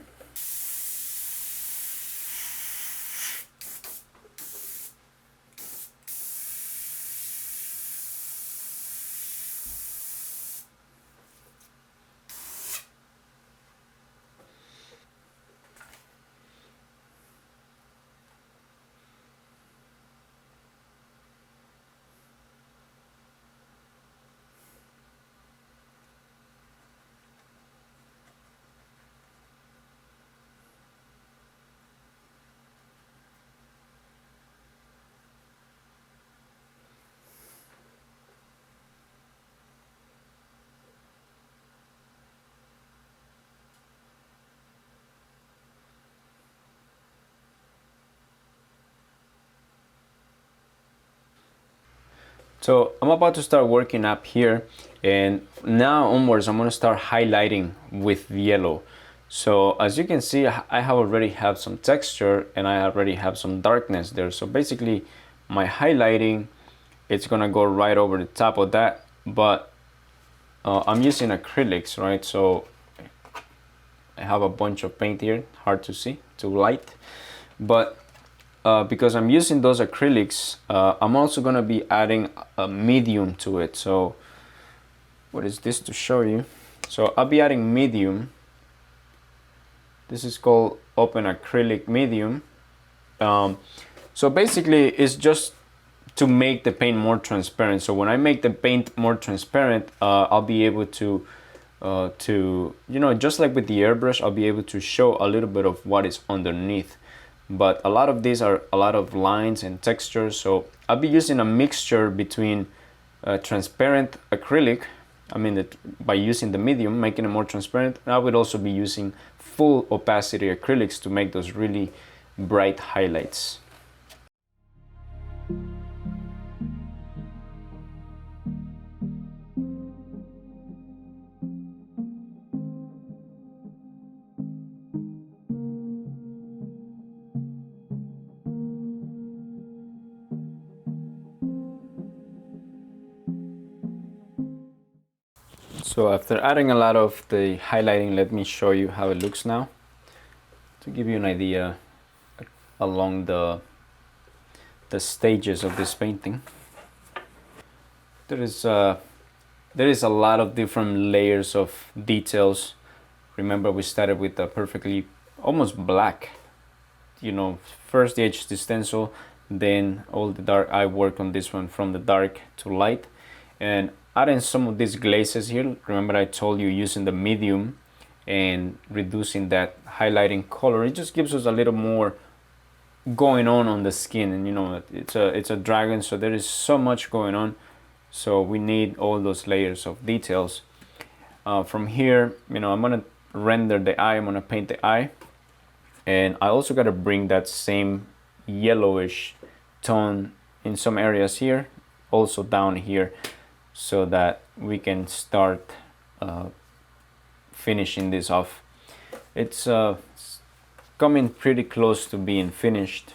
So I'm about to start working up here, and now onwards I'm gonna start highlighting with yellow. So as you can see, I have already have some texture and I already have some darkness there. So basically my highlighting, it's gonna go right over the top of that, but I'm using acrylics, right? So I have a bunch of paint here, hard to see, too light, but because I'm using those acrylics, I'm also gonna be adding a medium to it. So what is this to show you? So I'll be adding medium. This is called open acrylic medium. So basically it's just to make the paint more transparent. So when I make the paint more transparent, I'll be able to you know, just like with the airbrush, I'll be able to show a little bit of what is underneath. But a lot of these are a lot of lines and textures, so I'll be using a mixture between transparent acrylic, by using the medium, making it more transparent, and I would also be using full opacity acrylics to make those really bright highlights. So after adding a lot of the highlighting, let me show you how it looks now, to give you an idea along the stages of this painting. There is a lot of different layers of details. Remember, we started with a perfectly almost black, you know, first the HD stencil, then all the dark. I work on this one from the dark to light, and adding some of these glazes here. Remember, I told you, using the medium and reducing that highlighting color, it just gives us a little more going on the skin. And you know, it's a dragon, so there is so much going on, so we need all those layers of details. From here, you know, I'm gonna render the eye, I'm gonna paint the eye, and I also got to bring that same yellowish tone in some areas here, also down here, so that we can start finishing this off. It's coming pretty close to being finished,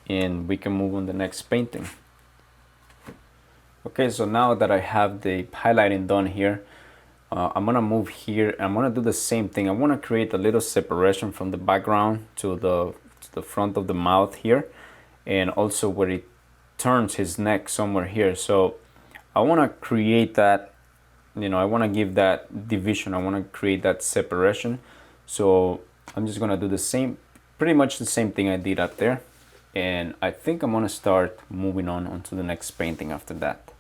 and we can move on the next painting. Okay, so now that I have the highlighting done here, I'm gonna move here. I'm gonna do the same thing. I want to create a little separation from the background to the front of the mouth here, and also where it turns his neck somewhere here. So I want to create that, you know, I want to give that division, I want to create that separation. So I'm just going to do the same, pretty much the same thing I did up there, and I think I'm going to start moving on to the next painting after that.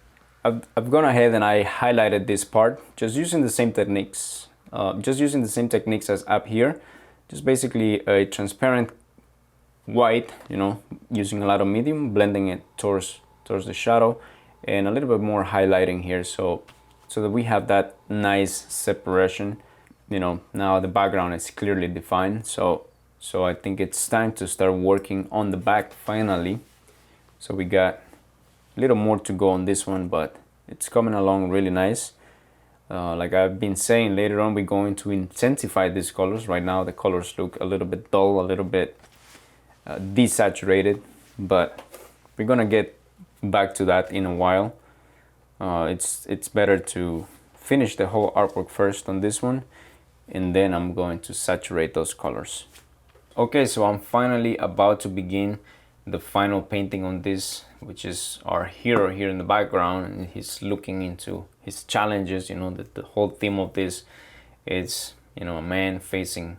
I've gone ahead and I highlighted this part just using the same techniques, as up here, just basically a transparent white, you know, using a lot of medium, blending it towards the shadow, and a little bit more highlighting here, so that we have that nice separation. You know, now the background is clearly defined, so I think it's time to start working on the back finally. So we got a little more to go on this one, but it's coming along really nice. Like I've been saying, later on we're going to intensify these colors. Right now the colors look a little bit dull, a little bit desaturated, but we're gonna get back to that in a while. It's better to finish the whole artwork first on this one, and then I'm going to saturate those colors. Okay, so I'm finally about to begin the final painting on this, which is our hero here in the background, and he's looking into his challenges. You know, the whole theme of this is, you know, a man facing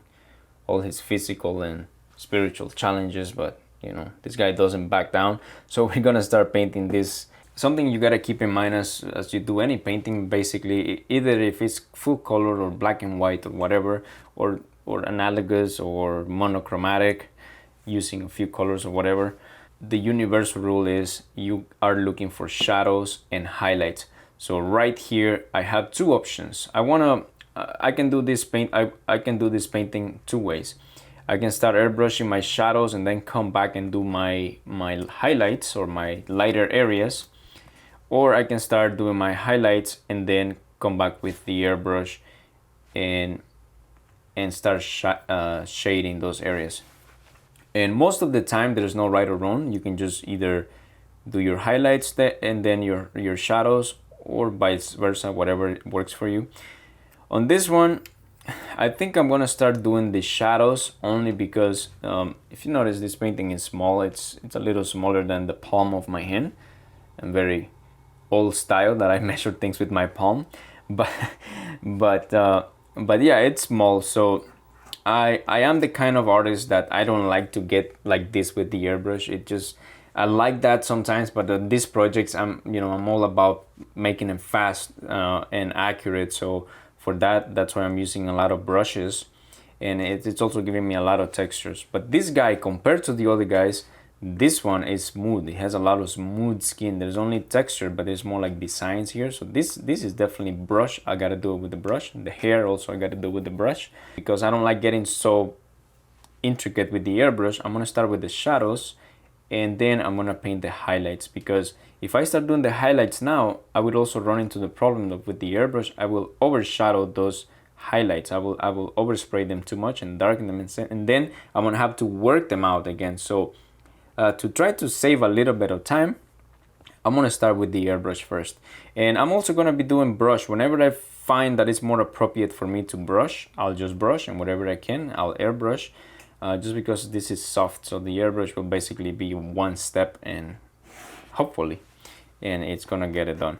all his physical and spiritual challenges, but you know, this guy doesn't back down. So we're gonna start painting this. Something you gotta keep in mind as you do any painting, basically, either if it's full color or black and white or whatever, or analogous or monochromatic, using a few colors or whatever, the universal rule is you are looking for shadows and highlights. So right here I have two options. I can do this painting two ways. I can start airbrushing my shadows and then come back and do my highlights or my lighter areas, or I can start doing my highlights and then come back with the airbrush and start shading those areas. And most of the time there's no right or wrong. You can just either do your highlights and then your shadows, or vice versa, whatever works for you. On this one, I think I'm gonna start doing the shadows only because if you notice, this painting is small. It's a little smaller than the palm of my hand. I'm very old style that I measure things with my palm, but yeah, it's small. So I am the kind of artist that I don't like to get like this with the airbrush. It just, I like that sometimes, but these projects I'm all about making them fast and accurate. So for that's why I'm using a lot of brushes, and it's also giving me a lot of textures. But this guy, compared to the other guys, this one is smooth. It has a lot of smooth skin. There's only texture, but there's more like designs here. So this is definitely brush. I gotta do it with the brush. The hair also I gotta do with the brush, because I don't like getting so intricate with the airbrush. I'm gonna start with the shadows, and then I'm gonna paint the highlights, because if I start doing the highlights now, I would also run into the problem of with the airbrush, I will overshadow those highlights. I will overspray them too much and darken them, and then I'm gonna have to work them out again. So to try to save a little bit of time, I'm gonna start with the airbrush first. And I'm also gonna be doing brush. Whenever I find that it's more appropriate for me to brush, I'll just brush, and whatever I can, I'll airbrush. Just because this is soft, so the airbrush will basically be one step, and hopefully, and it's gonna get it done.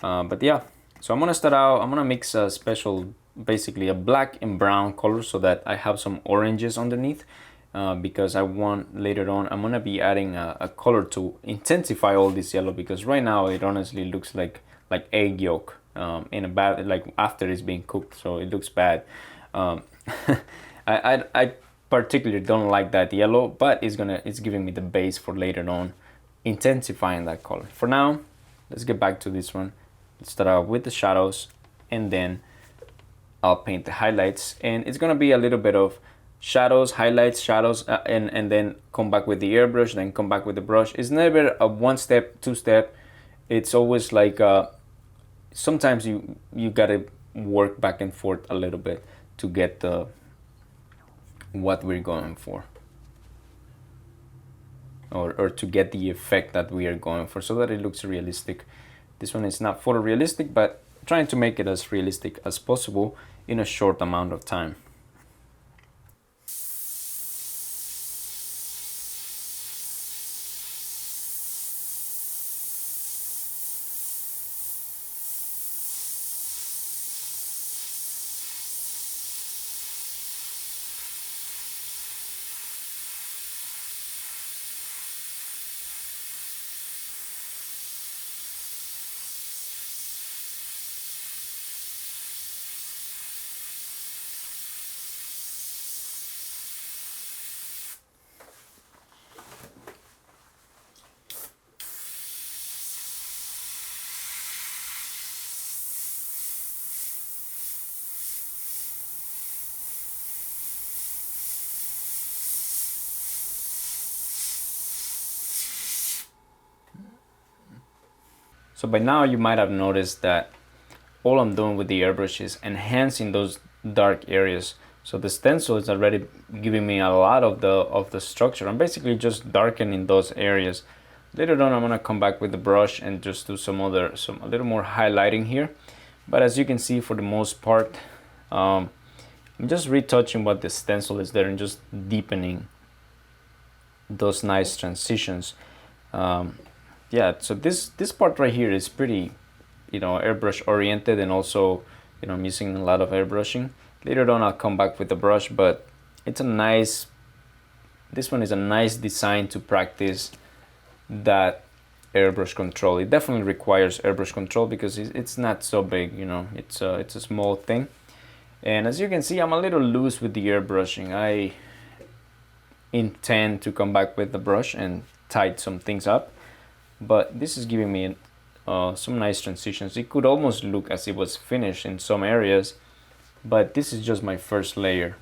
But yeah, so I'm gonna start out, I'm gonna mix a special, basically a black and brown color, so that I have some oranges underneath, because I want later on, I'm gonna be adding a color to intensify all this yellow, because right now it honestly looks like egg yolk in a bad, like after it's being cooked, so it looks bad. I particularly don't like that yellow, but it's giving me the base for later on intensifying that color. For now, let's get back to this one. Let's start out with the shadows, and then I'll paint the highlights, and it's gonna be a little bit of shadows, highlights, shadows, and then come back with the airbrush, then come back with the brush. It's never a one step, two step. It's always like sometimes you gotta work back and forth a little bit to get what we're going for, or to get the effect that we are going for, so that it looks realistic. This one is not photorealistic, but trying to make it as realistic as possible in a short amount of time. So by now you might have noticed that all I'm doing with the airbrush is enhancing those dark areas. So the stencil is already giving me a lot of the structure. I'm basically just darkening those areas. Later on I'm gonna come back with the brush and just do a little more highlighting here. But as you can see, for the most part, I'm just retouching what the stencil is there and just deepening those nice transitions. Yeah, so this part right here is pretty, airbrush oriented, and also, I'm using a lot of airbrushing. Later on I'll come back with the brush, but this one is a nice design to practice that airbrush control. It definitely requires airbrush control because it's not so big, it's a small thing. And as you can see, I'm a little loose with the airbrushing. I intend to come back with the brush and tighten some things up, but this is giving me some nice transitions. It could almost look as if it was finished in some areas, but this is just my first layer.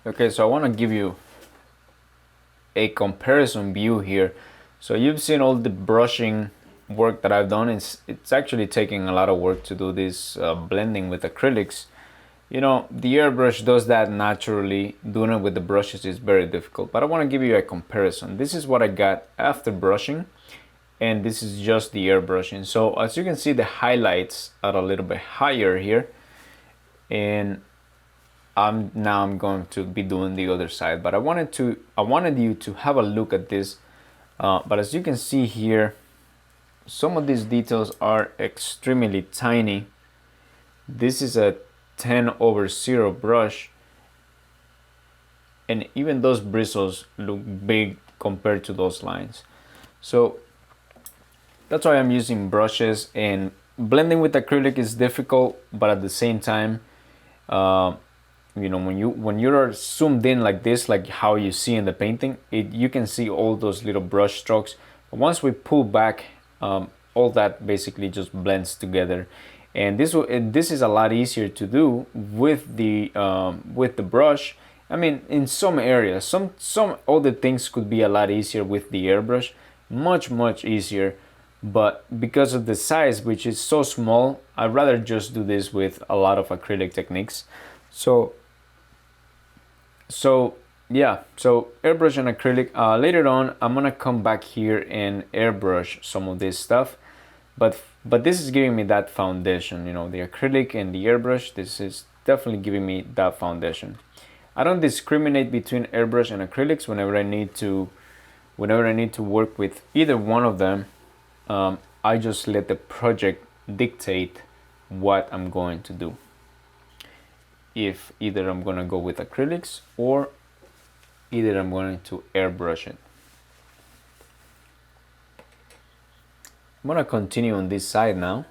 Okay, so I want to give you a comparison view here. So you've seen all the brushing work that I've done. It's actually taking a lot of work to do this blending with acrylics. You know, the airbrush does that naturally. Doing it with the brushes is very difficult, but I want to give you a comparison. This is what I got after brushing, and this is just the airbrushing. So as you can see, the highlights are a little bit higher here, and I'm going to be doing the other side, but I wanted you to have a look at this. But as you can see here, some of these details are extremely tiny. This is a 10/0 brush, and even those bristles look big compared to those lines. So that's why I'm using brushes, and blending with acrylic is difficult, but at the same time, you know, when you're zoomed in like this, like how you see in the painting, you can see all those little brush strokes. But once we pull back, all that basically just blends together, and this is a lot easier to do with the brush. I mean, in some areas, some other things could be a lot easier with the airbrush, much easier. But because of the size, which is so small, I'd rather just do this with a lot of acrylic techniques. So yeah, so airbrush and acrylic. Later on, I'm gonna come back here and airbrush some of this stuff, but this is giving me that foundation. You know, the acrylic and the airbrush. This is definitely giving me that foundation. I don't discriminate between airbrush and acrylics whenever I need to work with either one of them. I just let the project dictate what I'm going to do. If either I'm going to go with acrylics or either I'm going to airbrush it. I'm going to continue on this side now.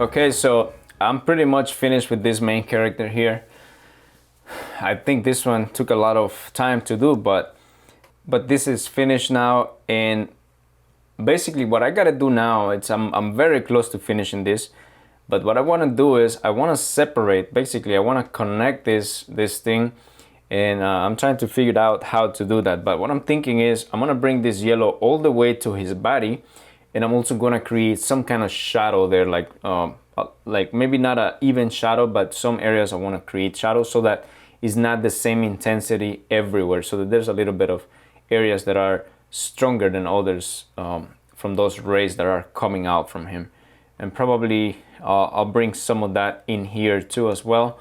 Okay, so I'm pretty much finished with this main character here. I think this one took a lot of time to do, but this is finished now. And basically what I gotta do now, I'm very close to finishing this, but what I want to do is I want to separate. Basically I want to connect this thing, and I'm trying to figure out how to do that. But what I'm thinking is I'm gonna bring this yellow all the way to his body, and I'm also gonna create some kind of shadow there, like maybe not an even shadow, but some areas I want to create shadows so that it's not the same intensity everywhere, so that there's a little bit of areas that are stronger than others from those rays that are coming out from him. And probably I'll bring some of that in here too as well.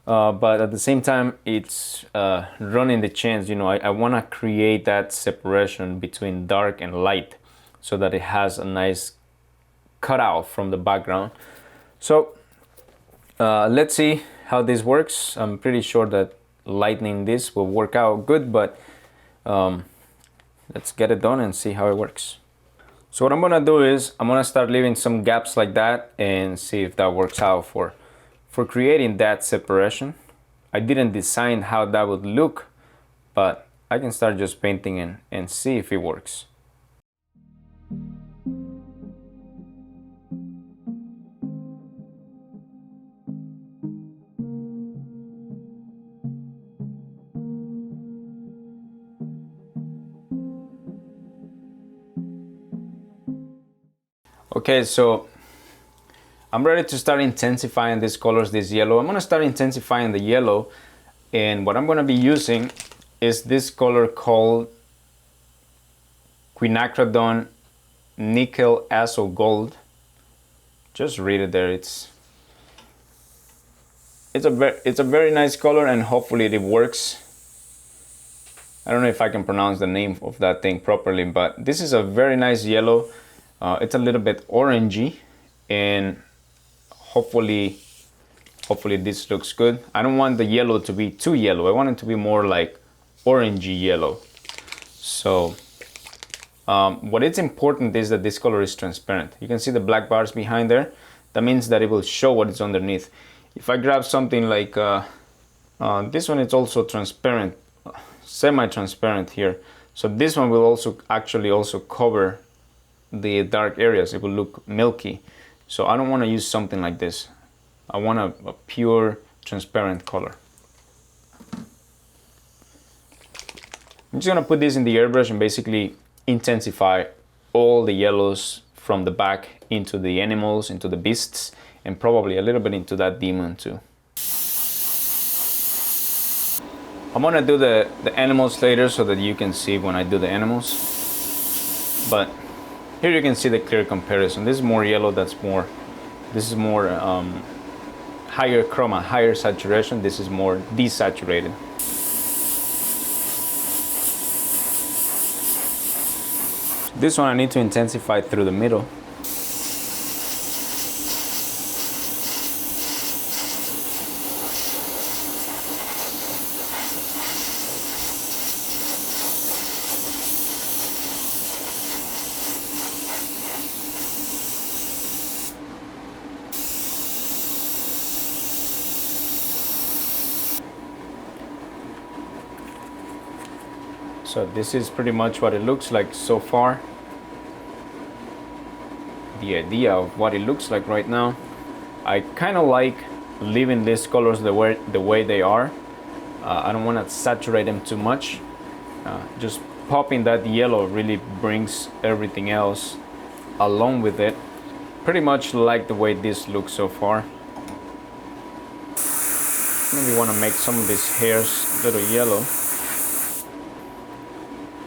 But at the same time, it's running the chance, you know, I want to create that separation between dark and light so that it has a nice cutout from the background. So let's see how this works. I'm pretty sure that lightening this will work out good, but let's get it done and see how it works. So what I'm gonna do is I'm gonna start leaving some gaps like that and see if that works out for creating that separation. I didn't design how that would look, but I can start just painting and see if it works. Okay, so I'm ready to start intensifying these colors, this yellow. I'm gonna start intensifying the yellow, and what I'm gonna be using is this color called quinacridone nickel azo gold. Just read it there. It's a very nice color, and hopefully it works. I don't know if I can pronounce the name of that thing properly, but this is a very nice yellow. It's a little bit orangey, and hopefully this looks good. I don't want the yellow to be too yellow. I want it to be more like orangey yellow. So what is important is that this color is transparent. You can see the black bars behind there. That means that it will show what is underneath. If I grab something like this one, it's also transparent, semi-transparent here. So this one will also actually cover the dark areas. It will look milky. So I don't want to use something like this. I want a pure transparent color. I'm just gonna put this in the airbrush and basically intensify all the yellows from the back into the animals, into the beasts, and probably a little bit into that demon too. I'm gonna do the animals later so that you can see when I do the animals. But here you can see the clear comparison. This is more yellow, this is more higher chroma, higher saturation. This is more desaturated. This one I need to intensify through the middle. So this is pretty much what it looks like so far. The idea of what it looks like right now. I kind of like leaving these colors the way they are. I don't want to saturate them too much. Just popping that yellow really brings everything else along with it. Pretty much like the way this looks so far. Maybe want to make some of these hairs a little yellow.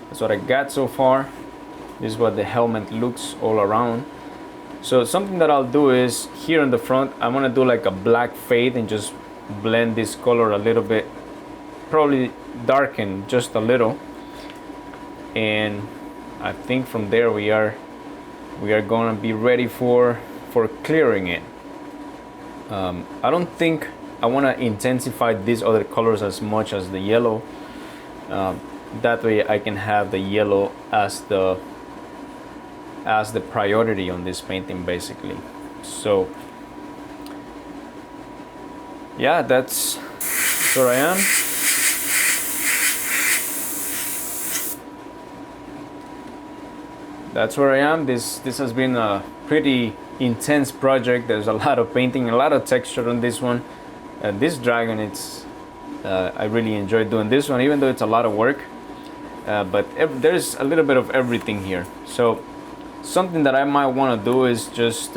That's what I got so far. This is what the helmet looks all around. So something that I'll do is here in the front, I'm gonna do like a black fade and just blend this color a little bit, probably darken just a little. And I think from there we are gonna be ready for clearing it. I don't think I want to intensify these other colors as much as the yellow. That way I can have the yellow as the priority on this painting basically. So yeah, that's where I am. That's where I am. This has been a pretty intense project. There's a lot of painting, a lot of texture on this one. This dragon, I really enjoyed doing this one, even though it's a lot of work. But there's a little bit of everything here. So something that I might want to do is just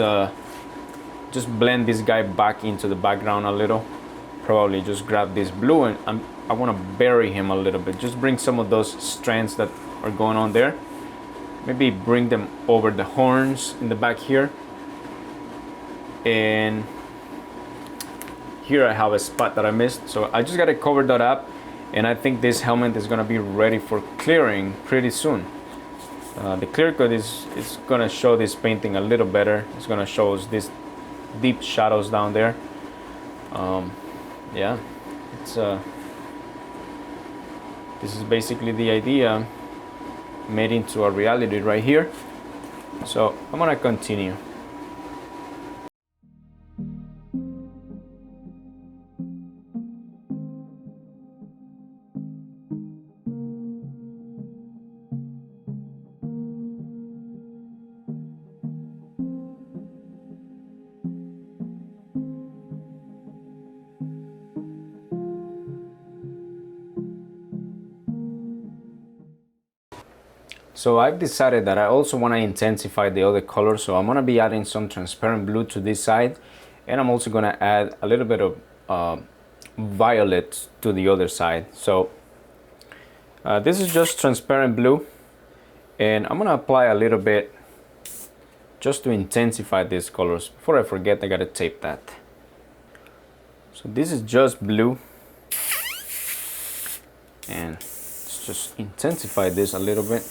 blend this guy back into the background a little. Probably just grab this blue and I want to bury him a little bit. Just bring some of those strands that are going on there. Maybe bring them over the horns in the back here. And here I have a spot that I missed. So I just got to cover that up. And I think this helmet is going to be ready for clearing pretty soon. The clear coat is going to show this painting a little better. It's going to show us these deep shadows down there. Yeah, this is basically the idea made into a reality right here. So I'm gonna continue. So I've decided that I also want to intensify the other colors, so I'm going to be adding some transparent blue to this side, and I'm also going to add a little bit of violet to the other side. So this is just transparent blue, and I'm going to apply a little bit just to intensify these colors. Before I forget, I got to tape that. So this is just blue, and let's just intensify this a little bit.